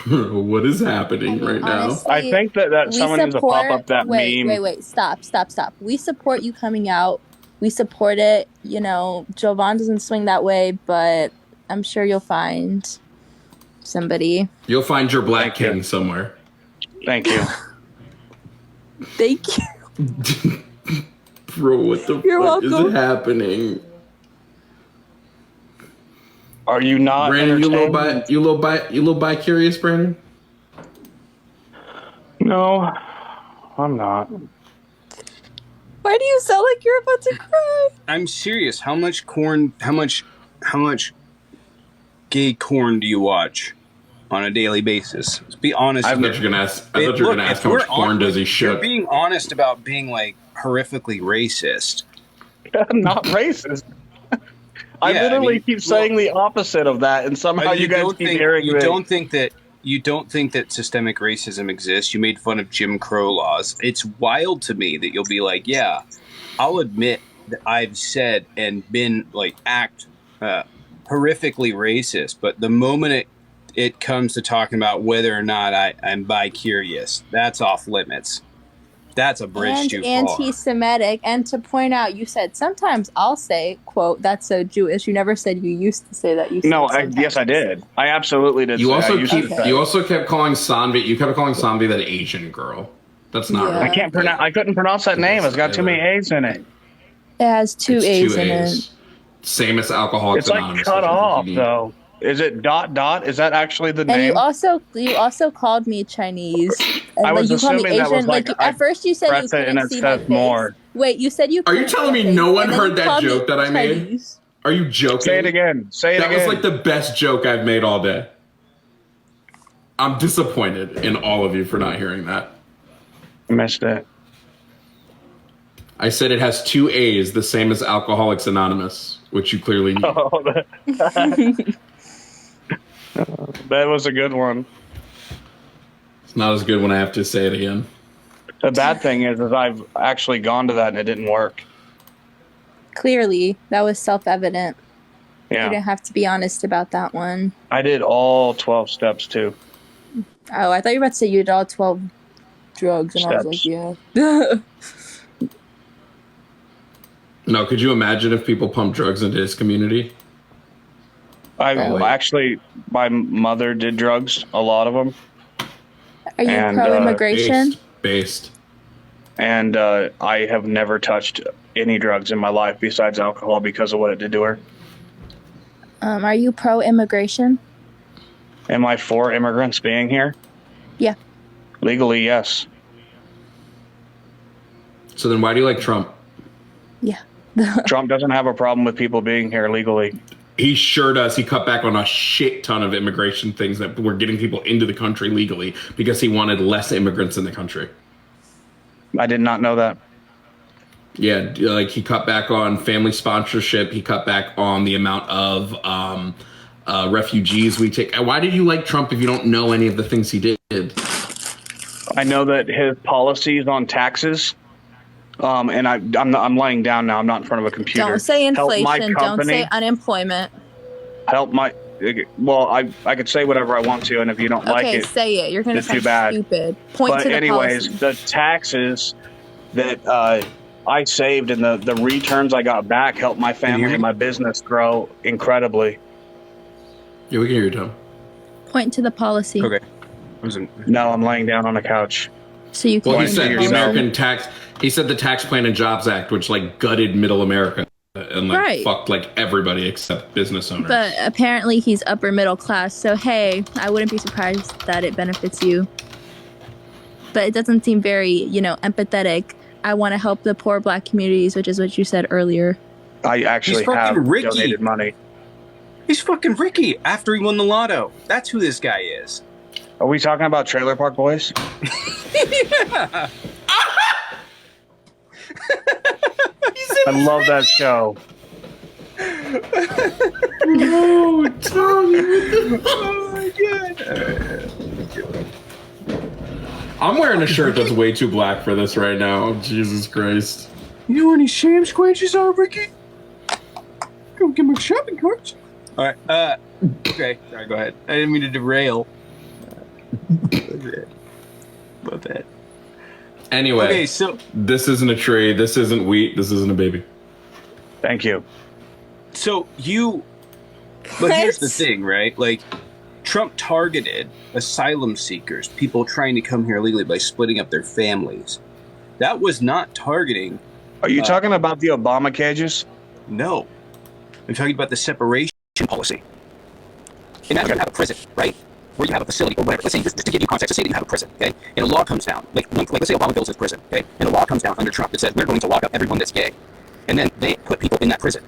What is happening right honestly, now? I think that someone needs to pop up that meme. Wait. Stop. We support you coming out. We support it. You know, Jovan doesn't swing that way, but I'm sure you'll find somebody. You'll find your black king somewhere. Thank you. Thank you. Bro, what the fuck is happening? Are you not, Brandon? You little bi-curious, Brandon? No, I'm not. Why do you sound like you're about to cry? I'm serious. How much gay corn do you watch on a daily basis? Let's be honest. I thought you were gonna ask how much corn does he shoot. You're being honest about being like horrifically racist. I'm not racist. I literally keep saying the opposite of that, and somehow you guys keep hearing me. You don't think that systemic racism exists. You made fun of Jim Crow laws. It's wild to me that you'll be like, yeah, I'll admit that I've said and been like horrifically racist, but the moment it comes to talking about whether or not I'm bi-curious, that's off limits. That's a bridge too far. Anti-Semitic. And to point out, you said, sometimes I'll say, quote, that's so Jewish. You never said you used to say that. You said yes, I did. I absolutely did. You also kept calling Sanvi. You kept calling Sanvi that Asian girl. That's not right. I couldn't pronounce that name. It's got too many A's in it. It has two A's in it. Same as Alcoholics Anonymous. It's like cut off, though. Is it ... Is that actually the name? And you also called me Chinese. And I was you called me assuming that Asian. was at first you said you couldn't see my face. More. Wait, you said you couldn't. Are you telling me no one heard that joke that I made? Are you joking? Say it again. That was like the best joke I've made all day. I'm disappointed in all of you for not hearing that. I missed it. I said it has two A's, the same as Alcoholics Anonymous, which you clearly knew. That was a good one. It's not as good when I have to say it again. The bad thing is I've actually gone to that and it didn't work. Clearly, that was self-evident. Yeah. You didn't have to be honest about that one. I did all 12 steps too. Oh, I thought you were about to say you did all 12 drugs, and steps. I was like, yeah. No, could you imagine if people pumped drugs into his community? Actually, my mother did drugs, a lot of them. Are you pro-immigration? Based. And I have never touched any drugs in my life besides alcohol because of what it did to her. Are you pro-immigration? Am I for immigrants being here? Yeah. Legally, yes. So then why do you like Trump? Yeah. Trump doesn't have a problem with people being here legally. He sure does. He cut back on a shit ton of immigration things that were getting people into the country legally because he wanted less immigrants in the country. I did not know that. Yeah, like he cut back on family sponsorship. He cut back on the amount of refugees we take. Why did you like Trump if you don't know any of the things he did? I know that his policies on taxes, and I'm laying down now. I'm not in front of a computer. Don't say inflation. Don't say unemployment. Well, I could say whatever I want to, and if you don't like it, say it. You're going to sound too bad. Stupid. Point to the anyways, policy. The taxes that I saved and the returns I got back helped my family and my business grow incredibly. Yeah, we can hear you, Tom. Point to the policy. Okay. No, I'm laying down on the couch. So you can. Well, he said the American tax. He said the Tax Plan and Jobs Act, which like gutted middle America and like fucked like everybody except business owners. But apparently he's upper middle class. So hey, I wouldn't be surprised that it benefits you. But it doesn't seem very, empathetic. I want to help the poor Black communities, which is what you said earlier. I actually have donated money. He's fucking Ricky after he won the lotto. That's who this guy is. Are we talking about Trailer Park Boys? Yeah. I love that show. No, Tommy. Oh my god. I'm wearing a shirt that's way too black for this right now. Jesus Christ. You know any sham squanches are, Ricky? Go get my shopping carts. All right. Okay. Sorry, go ahead. I didn't mean to derail. About that. Anyway, okay, so this isn't a tree. This isn't wheat. This isn't a baby. Thank you. So but here's the thing, right? Like, Trump targeted asylum seekers, people trying to come here illegally, by splitting up their families. That was not targeting. Are you talking about the Obama cages? No. I'm talking about the separation policy. Imagine you have a prison, right? Where you have a facility or whatever. Let's say, just to give you context, let's say that you have a prison, okay? And a law comes down, like let's say Obama builds his prison, okay? And a law comes down under Trump that says we're going to lock up everyone that's gay. And then they put people in that prison.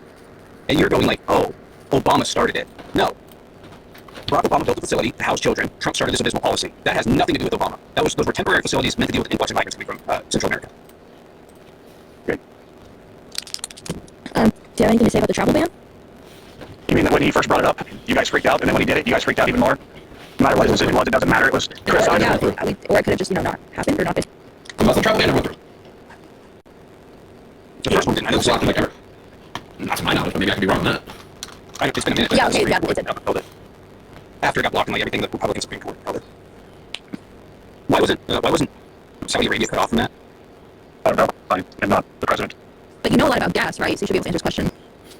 And you're going like, oh, Obama started it. No. Barack Obama built a facility to house children. Trump started this abysmal policy. That has nothing to do with Obama. Those were temporary facilities meant to deal with the influx of migrants coming from Central America. Good. Do you have anything to say about the travel ban? You mean that when he first brought it up, you guys freaked out, and then when he did it, you guys freaked out even more? No matter what his decision was, it doesn't matter. It was Chris. Or it could have just, not happened or not been. The Muslim travel ban went through. The first one didn't. It was locked like ever. Not to my knowledge, but maybe I could be wrong on that. It's been a minute. Yeah, okay, yeah, it did. Held it. After it got blocked and like everything, the Republican Supreme Court held it. Why wasn't Saudi Arabia cut off from that? I don't know. I am not the president. But you know a lot about gas, right? So you should be able to answer this question.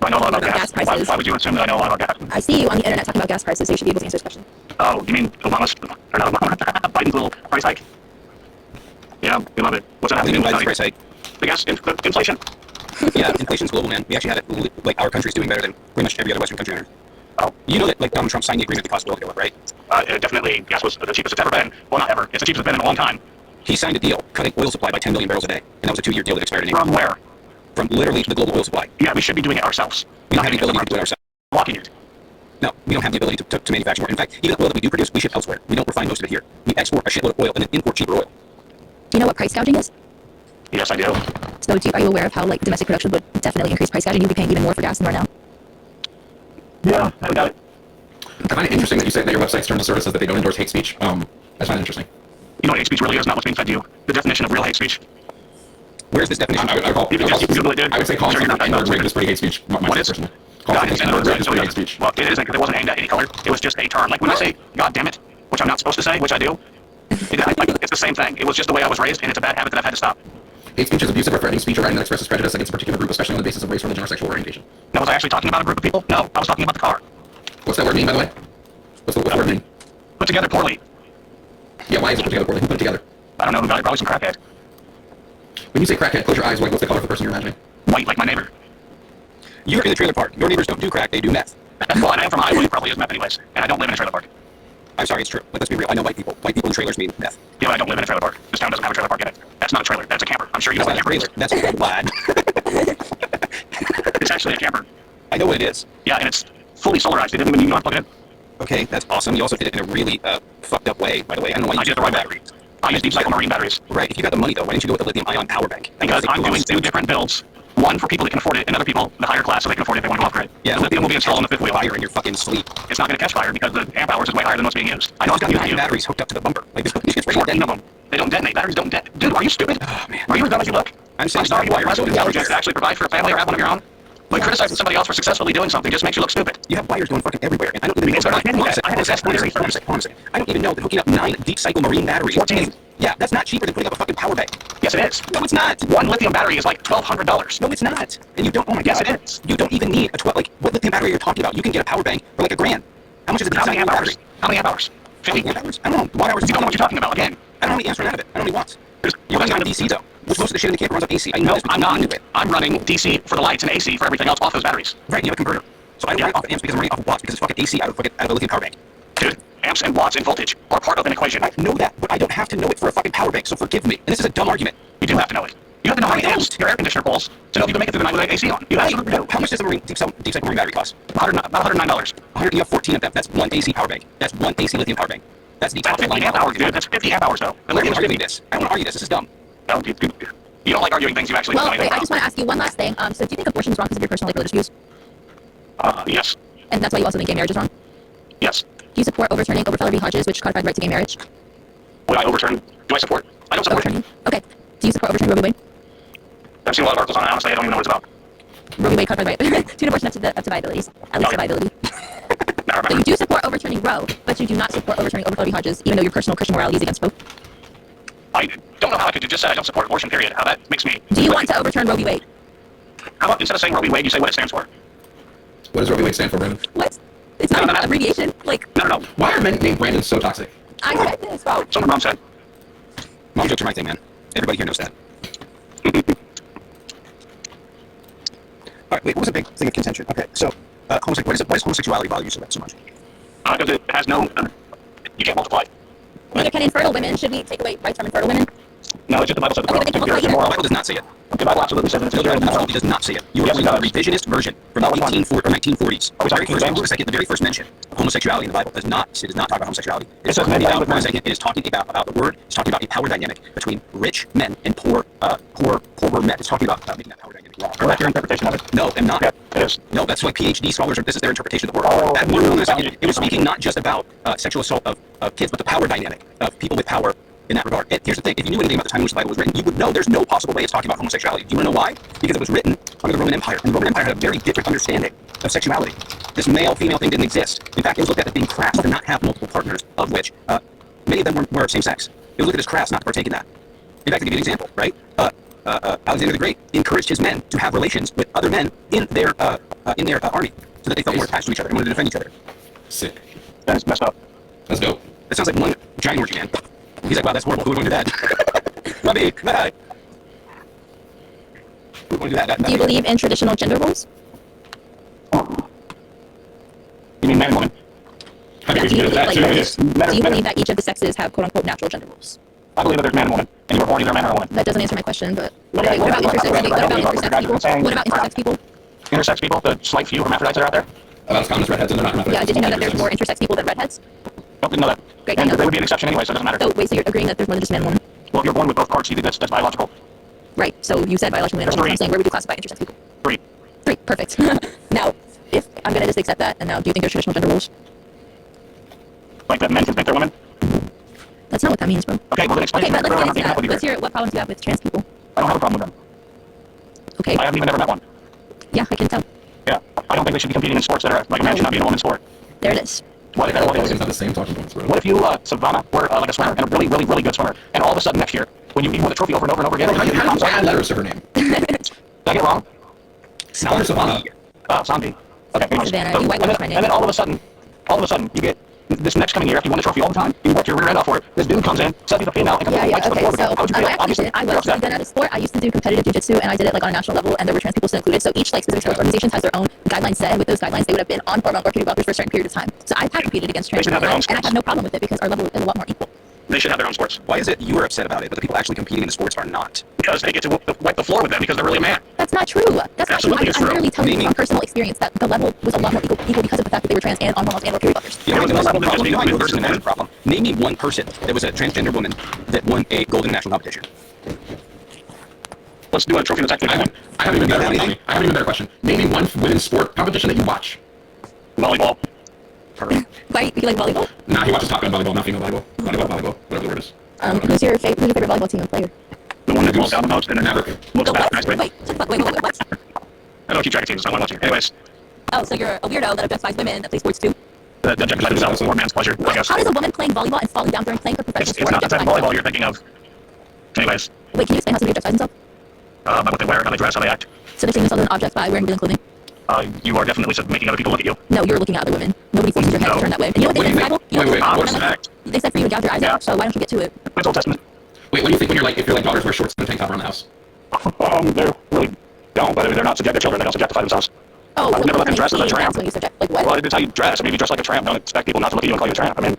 I know a lot about gas prices. Why would you assume that I know a lot about gas? I see you on the internet talking about gas prices, so you should be able to answer this question. Oh, you mean Obama's, or not Obama, Biden's little price hike? Yeah, we love it. What's that happening with Biden's price hike? The gas, inflation. Yeah, inflation's global, man. We actually had it, like, our country's doing better than pretty much every other Western country on earth. Oh. You know that, like, Donald Trump signed the agreement that cost oil to go up, right? Definitely, gas was the cheapest it's ever been. Well, not ever. It's the cheapest it's been in a long time. He signed a deal cutting oil supply by 10 million barrels a day, and that was a 2-year deal that expired in April. From where? From literally the global oil supply. Yeah, we should be doing it ourselves. We don't have the ability to do it ourselves. Blocking it. No, we don't have the ability to manufacture more. In fact, even the oil that we do produce, we ship elsewhere. We don't refine most of it here. We export a shitload of oil and then import cheaper oil. Do you know what price gouging is? Yes, I do. So are you aware of how domestic production would definitely increase price gouging? You'd be paying even more for gas than right now. Yeah, I got it. I find it interesting that you say that your website's terms of service says that they don't endorse hate speech. I find it interesting. You know what hate speech really is, not what's being fed to you. The definition of real hate speech. Where's this definition? I would say calling something N-word rape is pretty hate speech. What is? Calling something N-word rape is pretty hate speech. Well, it isn't, because it wasn't aimed at any color. It was just a term. Like when I say, God damn it, which I'm not supposed to say, which I do, it's the same thing. It was just the way I was raised, and it's a bad habit that I've had to stop. Hate speech is abusive or threatening speech or writing that expresses prejudice against a particular group, especially on the basis of race, religion, or sexual orientation. Now, was I actually talking about a group of people? No, I was talking about the car. What's that word mean, by the way? What's that word mean? Put together poorly. Yeah, why is it put together poorly? Who put it together? I don't know who got it, probably some crackhead. When you say crackhead, close your eyes. What's the color of the person you're imagining? White, like my neighbor. You're in the trailer park. Your neighbors don't do crack, they do meth. Well, and I am from Iowa, it probably is meth anyways. And I don't live in a trailer park. I'm sorry, it's true. But let's be real. I know white people. White people in trailers mean meth. Yeah, but I don't live in a trailer park. This town doesn't have a trailer park in it. That's not a trailer. That's a camper. I'm sure you know what a camper is. That's a lad. It's actually a camper. I know what it is. Yeah, and it's fully solarized. They didn't even need to plug it in. Okay, that's awesome. You also did it in a really fucked up way, by the way. I don't know why you did the right battery. I use deep cycle marine batteries. Right. If you got the money, though, why didn't you go with the lithium-ion power bank? Because I'm doing 2 different builds. One for people that can afford it, and other people, the higher class, so they can afford it if they want to upgrade. Yeah, the lithium will be installed on the 5th wheel. Fire in your fucking sleep. It's not going to catch fire because the amp hours is way higher than what's being used. I know it's got 9 batteries hooked up to the bumper. Like, this 14 of them. They don't detonate. Batteries don't detonate. Dude, are you stupid? Oh, man. Are you as dumb as you look? I'm saying sorry, you want your resident intelligence to actually provide for a family or have one of your own? Like, criticizing somebody else for successfully doing something just makes you look stupid. You have wires going fucking everywhere, and I don't even know. I don't even know that hooking up 9 deep cycle marine batteries. 14. Yeah, that's not cheaper than putting up a fucking power bank. Yes, it is. No, it's not. One lithium battery is like $1,200. No, it's not. And you don't. Oh my god. Yes, it is. You don't even need a 12. Like, what lithium battery you're talking about? You can get a power bank for like $1,000. How much is a deep cycle battery? How many amp hours? 50 amp hours? I don't know. Watt hours. You don't know what you're talking about again. I don't know the answer out of it. I don't know watts. You're running on DC though. Most of the shit in the camper runs on AC. I know. No, I'm not. I'm running DC for the lights and AC for everything else off those batteries. Right, you have a converter. So I'm running off of amps because I'm running off of watts because it's fucking AC out of a lithium power bank. Dude, amps and watts and voltage are part of an equation. I know that, but I don't have to know it for a fucking power bank, so forgive me. And this is a dumb argument. You do have to know it. You have to know how many amps your air conditioner pulls to know if you can make it through the night with AC on. You absolutely do. How much does a deep cycle marine battery cost? About $109. You have 14 of them. That's one AC power bank. That's one AC lithium power bank. That's the That's 50 amp hours, dude. That's 50 amp hours, though. I don't want to argue this. I don't want to argue this. This is dumb. No, you don't like arguing things you actually well, don't know wait, anything I just want to ask you one last thing. So do you think abortion is wrong because of your personal religious views? Yes. And that's why you also think gay marriage is wrong? Yes. Do you support overturning Obergefell v. Hodges, which codified the right to gay marriage? Would I overturn? Do I support? I don't support overturning. Okay. Do you support overturning Roe v. Wade? I've seen a lot of articles on it. Honestly, I don't even know what it's about. Roe v. Wade codified the right to abortion up to viabilities. At least to viability. So you do support overturning Roe, but you do not support overturning Obergefell v. Hodges, even though your personal Christian morality is against both? I don't know how I could just say I don't support abortion, period. How that makes me... Do you want to overturn Roe v. Wade? How about instead of saying Roe v. Wade, you say what it stands for? What does Roe v. Wade stand for, Brandon? What? It's not an abbreviation. Like... No. Why are men named Brandon so toxic? I read this, bro. Something Mom said. Mom jokes are my thing, man. Everybody here knows that. Alright, wait, what was a big thing of contention? Okay, so, why does homosexuality bother you so much? Because it has no... you can't multiply. Neither can infertile women. Should we take away rights from infertile women? No, it's just the Bible says it's wrong. The Bible does not say it. The Bible absolutely says it's The Bible absolutely does not say it. You are reading a revisionist version from the 1940s. The very first mention of homosexuality in the Bible does not talk about homosexuality. It is talking about the word. It's talking about a power dynamic between rich men and poorer men. It's talking about making that power dynamic wrong. Correct your interpretation of it. No, I'm not. Yeah, it is. No, that's like PhD scholars. This is their interpretation of the word. It was speaking not just about sexual assault of kids, but the power dynamic of people with power. In that regard. And here's the thing, if you knew anything about the time in which the Bible was written, you would know there's no possible way it's talking about homosexuality. Do you want to know why? Because it was written under the Roman Empire, and the Roman Empire had a very different understanding of sexuality. This male-female thing didn't exist. In fact, it was looked at as being crass to not have multiple partners, of which many of them were same-sex. It was looked at as crass not to partake in that. In fact, to give you an example, right? Alexander the Great encouraged his men to have relations with other men in their army, so that they felt more attached to each other and wanted to defend each other. Sick. That's messed up. That's dope. That sounds like one giant orgy, man. He's like, wow, that's horrible. Who would want to do that? Not me. Bye. Who would want to do that? Do you believe in traditional gender roles? You mean man and woman? Do you believe that each of the sexes have quote-unquote natural gender roles? I believe that there's man and woman, and you were born either a man or a woman. That doesn't answer my question, but what about intersex people? What about intersex people? Intersex people, the slight few hermaphrodites that are out there? About as common as redheads and they're not hermaphrodites. Yeah, did you know that there's more intersex people than redheads? Nope, didn't know that. Great, and they would be an exception anyway, so it doesn't matter. So wait, so you're agreeing that there's more than just man and woman? Well, if you're born with both parts, you think that's biological. Right, so you said biological man and woman. I'm saying where would you classify intersex people? 3. 3, perfect. Now, if I'm going to just accept that, and now do you think there's traditional gender roles? Like that men can think they're women? That's not what that means, bro. Okay, well then explain. Okay, but let's get into that. What problems do you have with trans people? I don't have a problem with them. Okay. I haven't even ever met one. Yeah, I can tell. Yeah, I don't think they should be competing in sports that are like a man should not be in a woman's sport. There it is. What if it's not the same talking points, bro. What if you, Savannah, were like a swimmer and a really, really, really good swimmer, and all of a sudden next year, when you won the trophy over and over and over again, I had letters to her name. Did I get it wrong? Call her Savannah. Sandy. Okay. Savannah, you whitewashed my name. And then all of a sudden, you get this next coming year after you won the trophy all the time, you worked your rear end off for it. This dude comes in, says he's a female, and okay, so I was upset. good at a sport. I used to do competitive jiu-jitsu, and I did it like on a national level, and there were trans people still included. So each like specific sports organization has their own guidelines set, and with those guidelines, they would have been on hormone or puberty blockers for a certain period of time. So I've competed against trans people, and I have no problem with it because our level is a lot more equal. They should have their own sports. Why is it you are upset about it, but the people actually competing in the sports are not? Because they get to wipe the floor with them because they're really mad. That's not true. That's not true. I'm literally telling you from personal experience that the level was a lot more equal because of the fact that they were trans and on hormones and period blockers. Problem. Name me one person that was a transgender woman that won a golden national competition. Let's do a trophy that's actually won. I have even a better question. Name me one women's sport competition that you watch. Volleyball. Why, you like volleyball? Nah, he watches Top Gun volleyball, not female volleyball. Volleyball, whatever the word is. Who's your favorite volleyball team and player? The one that goes out the most and never looks back. Wait, what? I don't keep track of teams, so I want to watch you. Anyways. Oh, so you're a weirdo that objectifies women that play sports too? That objectifies themselves for man's pleasure, I guess. How does a woman playing volleyball and falling down during playing her professional sport? It's not the type of volleyball you're thinking of. Anyways. Wait, can you explain how somebody objectifies themselves? By what they wear, how they dress, how they act. So they're seeing themselves as an object by wearing revealing clothing? You are definitely making other people look at you. No, you're looking at other women. Nobody forces your head to turn that way. And you know what they said in the Bible? What's the fact? They said for you to gouge your eyes out, so why don't you get to it? That's Old Testament. Wait, what do you think when if your daughters wear shorts and a tank top around the house? They really don't, but they're not subject to children, they don't subjectify themselves. Oh, I would never let them dress as a tramp. That's when you subject, like what? Well, it's how you dress. I mean, if you dress like a tramp, don't expect people not to look at you and call you a tramp. I mean,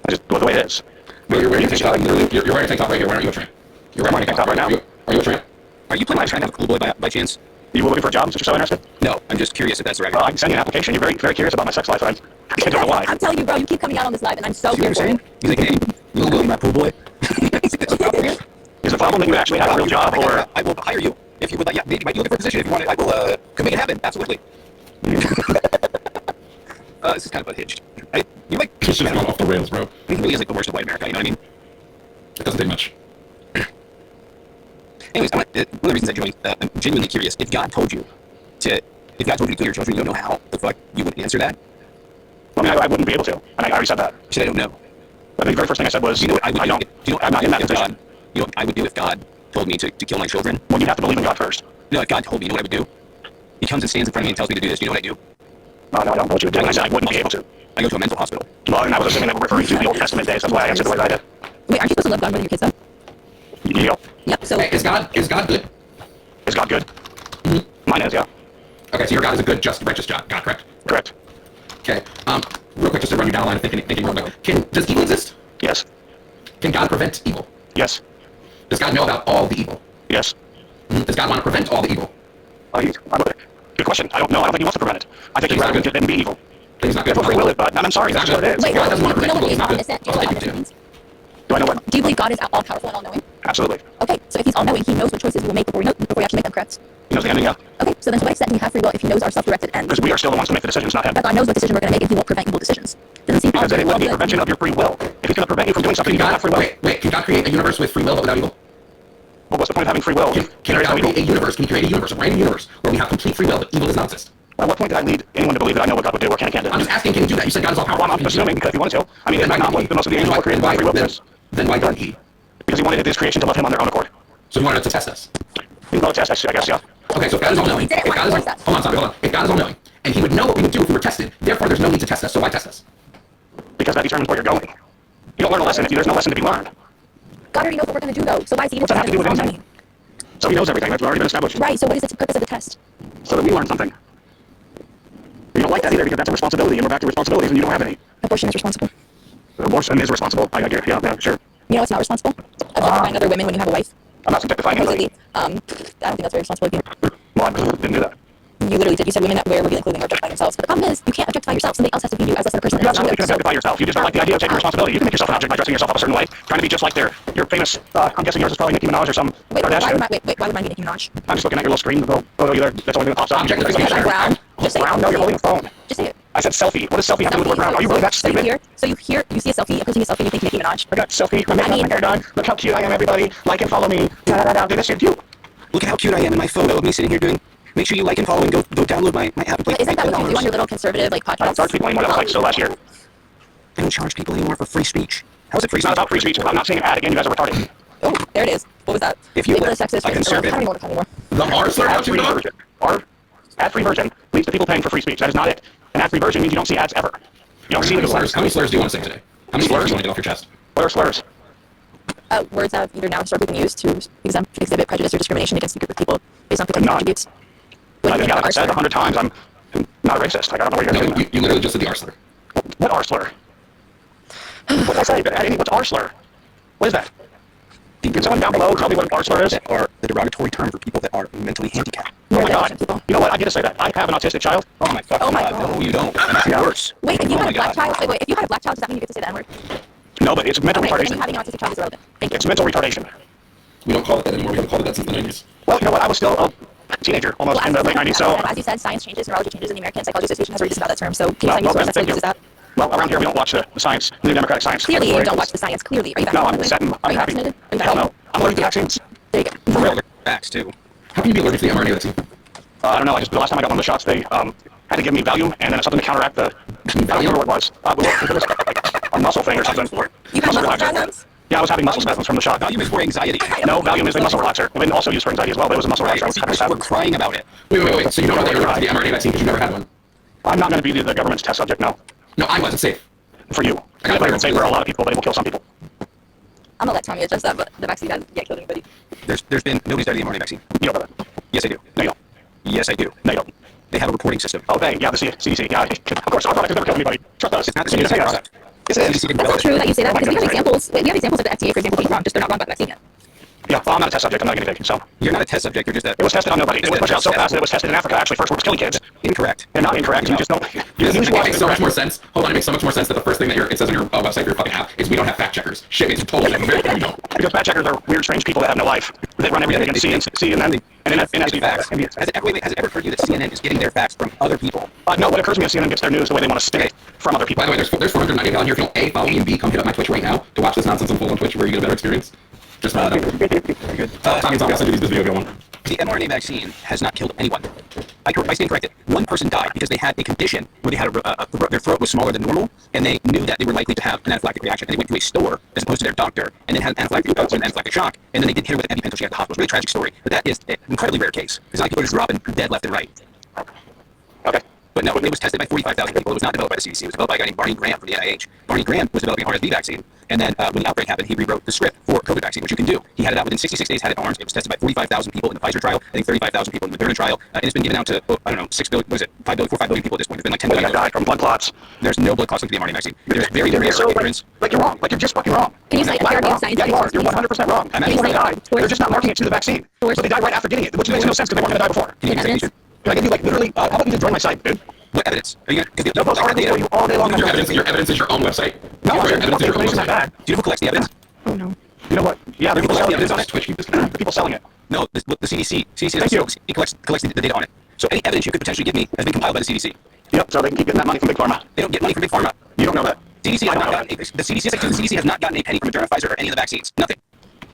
that's just the way it is. Well, you're wearing a tank top. You're wearing a tank top right here. Why aren't you a tramp? You're wearing a tank top right now. Are you a tramp? Are you planning on trying to have a cool boy by chance? You were looking for a job since you're so interested? No, I'm just curious if that's the right. Well, I can send you an application. You're very, very curious about my sex life, and I don't know why. I'm telling you, bro, you keep coming out on this live, and I'm so weird for you. He's like, hey, you will be my pool boy. Is the problem that you actually have a real job, or I will hire you if you would like? Yeah, maybe you might be looking for a position. If you want it, I will could make it happen. Absolutely. This is kind of unhinged. You like it's just going off the rails, bro. He really is like the worst of white America. You know what I mean? It doesn't take much. Anyways, one of the reasons I joined, I'm genuinely curious. If God told you to kill your children, you don't know how the fuck you would answer that. I mean, I wouldn't be able to. And I already said that. You said I don't know. But the very first thing I said was, you know what I would don't. Do you know I'm not in that position. You know what I would do if God told me to kill my children? Well, you have to believe in God first. No, if God told me, you know what I would do? He comes and stands in front of me and tells me to do this. You know what I do? No, I don't know what you would do. I said I wouldn't be able to. I go to a mental hospital. Well, and I was assuming they were referring to the Old Testament days. That's why I answered the way I did. Wait, aren't you supposed to love God more than your kids, though? Yep, so... Hey, is God good? Is God good? Mm-hmm. Mine is, yeah. Okay, so your God is a good, just, righteous God, correct? Correct. Okay, real quick, just to run you down the line of thinking real quick. Does evil exist? Yes. Can God prevent evil? Yes. Does God know about all the evil? Yes. Does God want to prevent all the evil? Good question. I don't know. I don't think he wants to prevent it. I think he'd rather good than be evil. He's not good. Free will it, but I'm sorry, that's what it is. Wait, God doesn't want to prevent evil. It's not good. Do you know what omniscient means? Do I know what? Do you believe God is all-powerful and all-knowing? Absolutely. Okay, so if he's all-knowing, he knows what choices we will make before we actually make them, correct? He knows the ending, yeah. Okay, so then to what extent do we have free will if he knows our self-directed end? Because we are still the ones to make the decisions, not him. But God knows what decision we're going to make and he won't prevent evil decisions. Doesn't seem because it would be a prevention of your free will. If he's going to prevent you from doing something, you don't have free will. Wait, can God create a universe with free will but without evil? Well, what's the point of having free will? Can God create a universe? Can you create a universe, a brand new universe, where we have complete free will but evil does not exist? At what point did I lead anyone to believe that I know what God would do or can't do? I'm just asking, can you do that? You said God is all powerful. Well, I'm assuming because he wanted to. I mean, it's not what the most of the angels were created by free will. Then why didn't he? Because he wanted his creation to love him on their own accord. So he wanted to test us. He wanted to test us, I guess, yeah. Okay, so if God is all-knowing, if God is all-knowing, and he would know what we would do if we were tested, therefore there's no need to test us, so why test us? Because that determines where you're going. You don't learn a lesson if there's no lesson to be learned. God already knows what we're going to do, though, so why is he even what's that have to do with anything? So he knows everything, that's already been established. Right, so what is the purpose of the test? So that we learn something. You don't like that either because that's a responsibility, and we're back to responsibilities, and you don't have any. Abortion is responsible. Abortion is responsible. I get it. Yeah, sure. You know it's not responsible? Objectifying other women when you have a wife. I'm not subjectifying anybody. I don't think that's very responsible of you. Well, I didn't do that. You literally did. You said women that wear revealing clothing are objectifying themselves. But the problem is, you can't objectify yourself. Somebody else has to view you as less than a person. You're not saying you can objectify yourself. You just don't like the idea of taking responsibility. You can make yourself an object by dressing yourself up a certain way, trying to be just like your famous. I'm guessing yours is probably Nicki Minaj or some. Wait, why would mine be Nicki Minaj? I'm just looking at your little screen. The photo you there. That's the only thing that pops up. Objectifying brown. Just say brown. No, you're holding a phone. Just say it. I said selfie. What does selfie have to do with the word brown? Are you really that stupid? So you see a selfie, you're posting a selfie, you think Nicki Minaj. I got selfie. I'm making my hair done. Look how cute I am, everybody. Like and follow me. Dude, this is cute. Look at how cute I am in my photo of me sitting here doing. Make sure you like and follow and go download my app and play. Isn't that what you do on your little conservative podcast? I don't charge people anymore. That was like so last year. I don't charge people anymore for free speech. How's it free It's speech? not about free speech. I'm not saying an ad again. You guys are retarded. Oh, there it is. What was that? If you were a conservative. I don't even know what to call anymore. The R slur out your dog? Our ad-free version leads to people paying for free speech. That is not it. An ad-free version means you don't see ads ever. You don't see the slurs. How many slurs do you want to say today? How many slurs do you want to get off your chest? What are slurs? Words that have either now historically been used to exhibit prejudice or discrimination against a group of people based on protected attributes. Like I said 100 times, I'm not racist. Like, I don't know what you're doing. You literally just said the R slur. What R slur? What did I say? What's R slur? What is that? Can someone down below tell me what an R slur is? That are the derogatory term for people that are mentally handicapped. Oh my God. You know what? I get to say that. I have an autistic child. Oh my fucking God. No, you don't. That makes it worse. Wait, if you had a black child, if you had a black child, does that mean you get to say the N-word? No, but it's mental retardation. And you having an autistic child is irrelevant. Thank you. It's mental retardation. We don't call it that anymore. We haven't called it that since the 90s. Well, you know what? I was still a teenager almost in the late 90s. So, as you said, science changes, neurology changes, and the American Psychology Association has already disavowed that term. So, can you tell me source that still uses that? Well, around here we don't watch the science, the democratic science. Clearly, you don't watch the science. Clearly, are you No, vaccinated? I'm happy. Hell no. I'm allergic to vaccines. There you go. For real, facts too. How can you be allergic to the mRNA vaccine? I don't know. The last time I got one of the shots, they had to give me Valium and then something to counteract the. I don't remember what it was. A muscle thing or something. You had muscle spasms? Yeah, I was having muscle spasms from the shot. Valium is for anxiety. No, Valium is a muscle relaxer. It's been also used for anxiety as well, but it was a muscle relaxer. We're crying about it. Wait. So you don't know that you're allergic to the mRNA vaccine because you've never had one? I'm not going to be the government's test subject, no. No, I wasn't safe. For you. I would say for a lot of people, but it will kill some people. I'm going to let Tommy address that, but the vaccine doesn't get killed anybody. There's been nobody studied the mRNA vaccine. You know that? Yes, I do. No, you don't. Yes, I do. No, you don't. They have a reporting system. Oh, yeah, the CDC. Yeah, of course, our product has never killed anybody. Trust us. It's not the CDC product. Yes, it is. That's not true that you say that because we have examples. We have examples of the FDA, for example, being wrong. Just they're not wrong about the vaccine yet. Yeah, well, I'm not a test subject. I'm not a guinea pig, so. You're not a test subject. You're just a... It was tested on nobody. It was pushed out so fast that it was tested in Africa, actually, first where it was killing kids. Incorrect. And not incorrect. You just don't. It makes so much more sense. Hold on, it makes so much more sense that the first thing that it says on your website for your fucking app is we don't have fact checkers. Shit, it's totally we don't. Because fact checkers are weird, strange people that have no life. They run everything against CNN and NSD facts. Has it ever occurred to you that CNN is getting their facts from other people? No, what occurs to me is CNN gets their news the way they want to spin it from other people. By the way, there's 490 on here. If you don't A, follow me, and B, come hit up my Twitch right now to watch this nonsense unfold on Twitch where you get a better experience. Just Tommy's obviously do this video going. The mRNA vaccine has not killed anyone. I stand corrected. One person died because they had a condition where they had their throat was smaller than normal, and they knew that they were likely to have an anaphylactic reaction. And they went to a store as opposed to their doctor, and then had an anaphylactic shock, and then they did hit her with an EpiPen until she got to the hospital. It's a really tragic story, but that is an incredibly rare case. It's not like people are just dropping dead left and right. Okay. But no, it was tested by 45,000 people. It was not developed by the CDC. It was developed by a guy named Barney Graham from the NIH. Barney Graham was developing an RSV vaccine, and then when the outbreak happened, he rewrote the script for COVID vaccine, which you can do. He had it out within 66 days, had it armed. It was tested by 45,000 people in the Pfizer trial, I think 35,000 people in the Moderna trial, and it's been given out to, I don't know, 6 billion, what is it, 5 billion, 4 or 5 billion people at this point. There's been like 10 billion. Died from blood clots. There's no blood clots linked to the mRNA vaccine. There's very rare ignorance. Like you're wrong. Like you're just fucking wrong. Can you cite empirical science? Yeah, you are. You're 100% wrong. I'm People actually died. They're just not marking it to the vaccine. So they died right after getting it, which makes no sense because they weren't going to die before. Can you give me evidence? Can I give you like literally? How about you just join my site, dude? What evidence? Are you going No, those are data you all day long. Your evidence is your own website. No, your evidence is your own information is website. bad. Do you know who collects the evidence? Oh no. You know what? Yeah, the people selling it on Twitch. The people selling it. No, the CDC. Thank you. He collects the data on it. So any evidence you could potentially give me has been compiled by the CDC. Yep. So they can keep getting that money from Big Pharma. They don't get money from Big Pharma. You don't know that. CDC has not gotten the CDC has not gotten a penny from Moderna, Pfizer, or any of the vaccines. Nothing.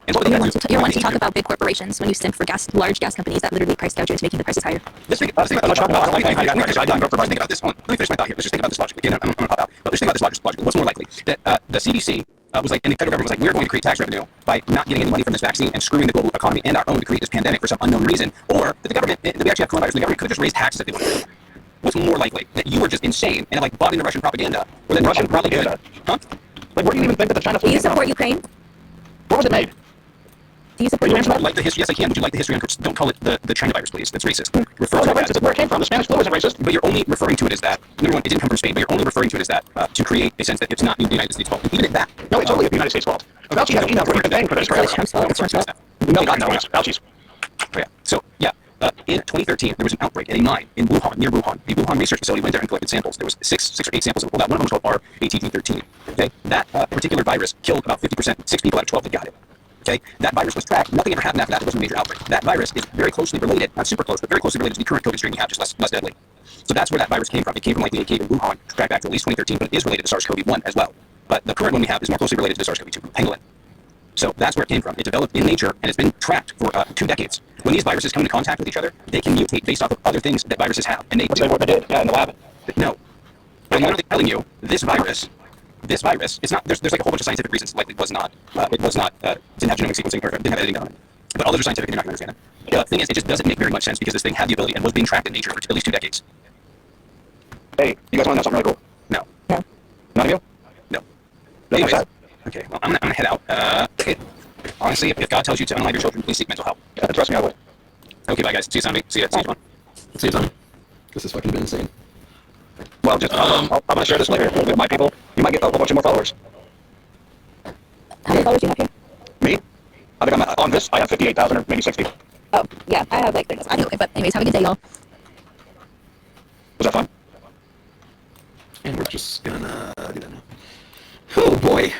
And what You're wanting to talk about big corporations when you simp for large gas companies that literally price gouge you into making the prices higher. Let's think about this. Let's think about this. Let me finish my thought here. Let's just think about this logic. Again, I'm going to pop out. But let's think about this logic. What's more likely? That the CDC was like, and the federal government was like, we're going to create tax revenue by not getting any money from this vaccine and screwing the global economy and our own to create this pandemic for some unknown reason, or that the government, that we actually have coronavirus, and the government could have just raised taxes if they wanted. What's more likely? That you were just insane and like bought into Russian propaganda, or that Russian propaganda? Huh? Like, where do you even think that the China flu Do you support Ukraine? Where was it made? Do you support Would you like the history? Yes, I can. Would you like the history? Don't call it the China virus, please. That's racist. Refer to it racist. Where it came from. The Spanish flu isn't racist. But you're only referring to it as that. Number one, it didn't come from Spain, but you're only referring to it as that to create a sense that it's not the United States' fault. Even at that. No, it's totally the United States' fault. Fauci had an email where you're paying for this. No, God, no, it's Fauci's. Oh, yeah. So, yeah. In 2013, there was an outbreak at a mine in Wuhan, near Wuhan. A Wuhan research facility went there and collected samples. There was six or eight samples that were pulled out. One of them was called R-ATT13. Okay, that particular virus killed about 50%, 6 people out of 12 that got it. Okay, that virus was tracked. Nothing ever happened after that. There was a major outbreak. That virus is very closely related, not super close, but very closely related to the current COVID strain we have, just less deadly. So that's where that virus came from. It came from like the cave in Wuhan, tracked back to at least 2013, but it is related to SARS-CoV-1 as well. But the current one we have is more closely related to the SARS-CoV-2 pangolin. So that's where it came from. It developed in nature, and it's been tracked for 2 decades. When these viruses come into contact with each other, they can mutate based off of other things that viruses have. And they do what they did in the lab. No. I'm literally telling you, this virus, it's not, there's like a whole bunch of scientific reasons likely it was not, didn't have genomic sequencing, or didn't have editing done on it. But all those are scientific, and you're not going to understand it. The thing is, it just doesn't make very much sense because this thing had the ability and was being tracked in nature for at least 2 decades. Hey, you guys want to know something really cool? No. No. None of you? No. Anyways, okay, well, I'm gonna head out. Honestly, if God tells you to unalive your children, please seek mental help. trust me, I would. Okay, bye guys. See you Sunday. See you John. See you, Tommy. This has fucking been insane. Well, just I'm going to share this later with my people. You might get a bunch of more followers. How many followers do you have here? Me? I think I'm on this. I have 58,000 or maybe 60. Oh, yeah, I have like 30 minutes. Anyway, but anyways, have a good day, y'all. Was that fun? And we're just gonna do that now. Oh boy.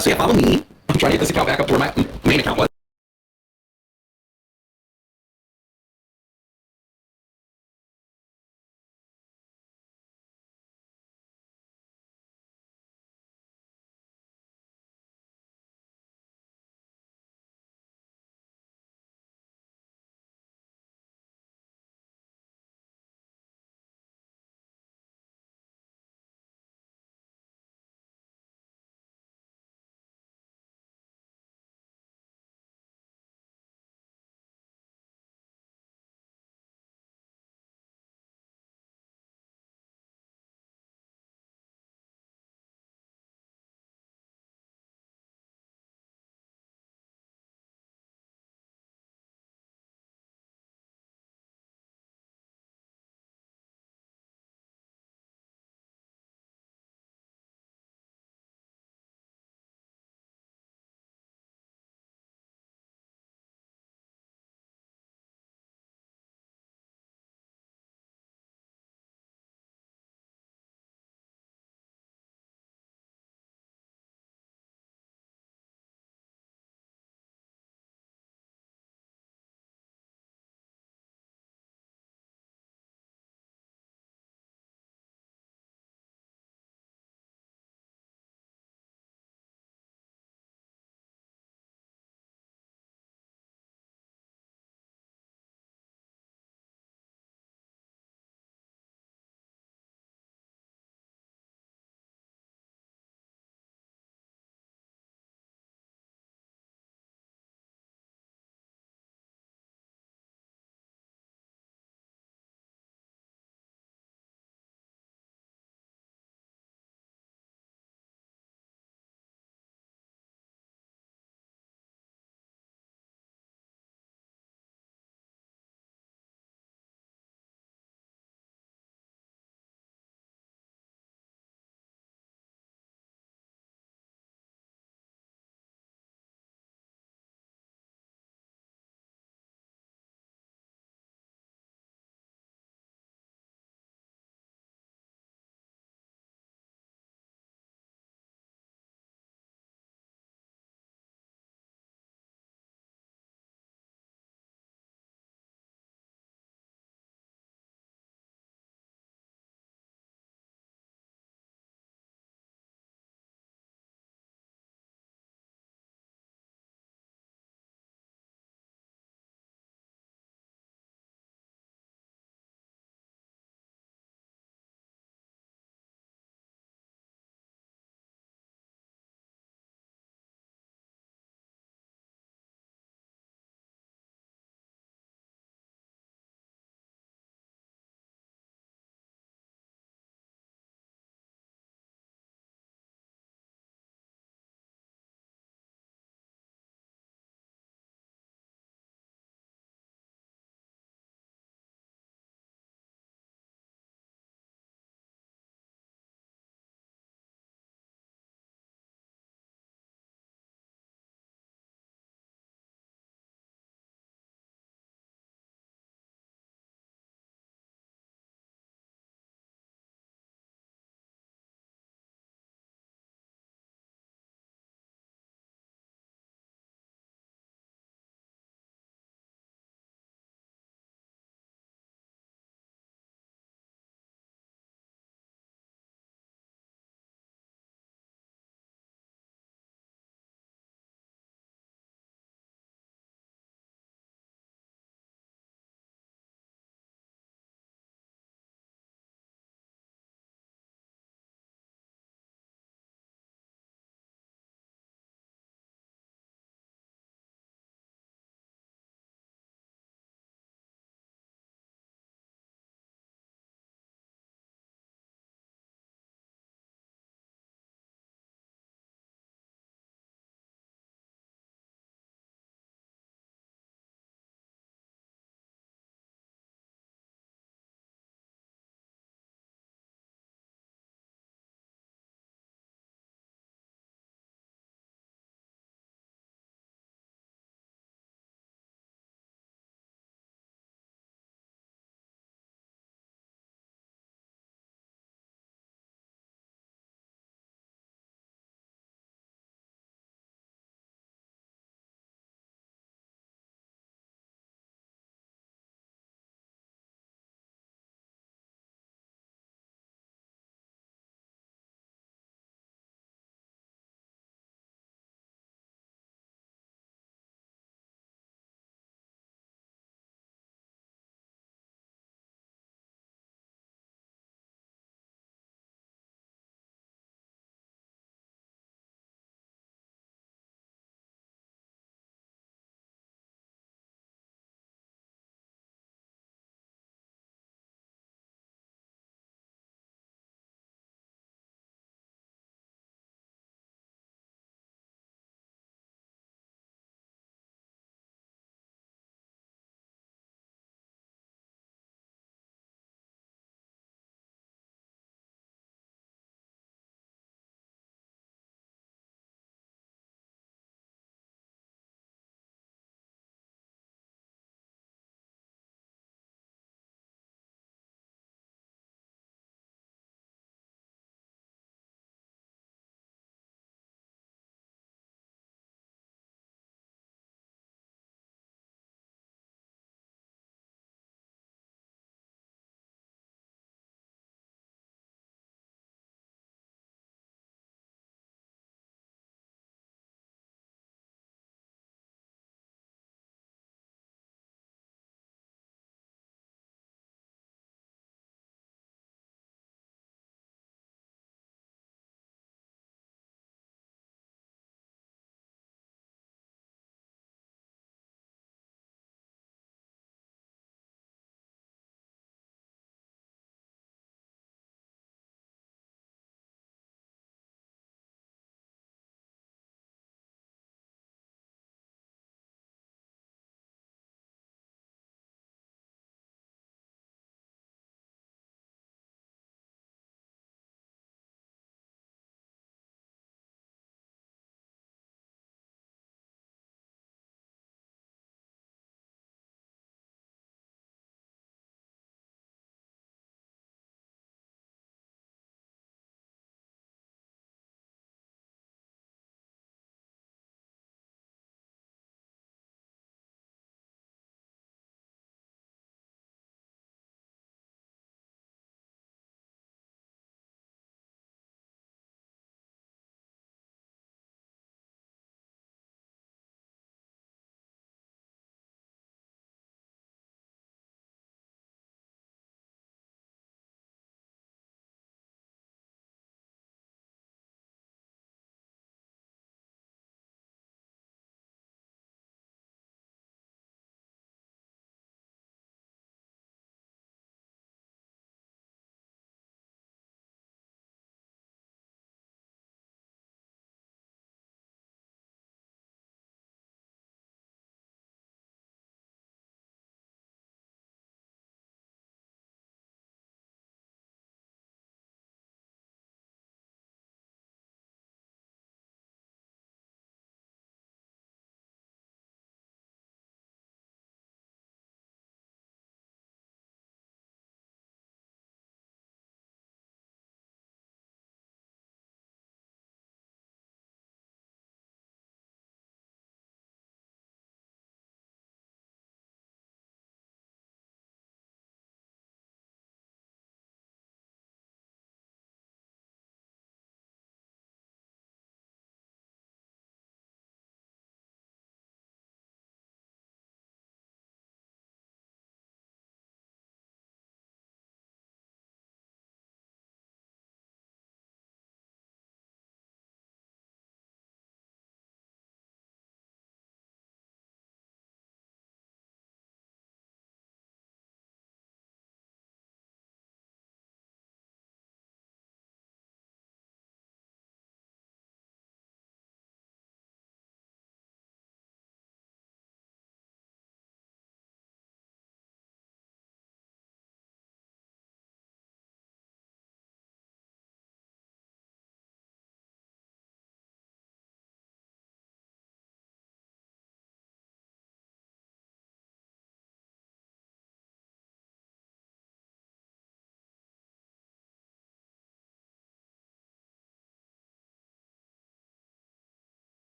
So yeah, follow me. I'm trying to get this account back up to where my main account was.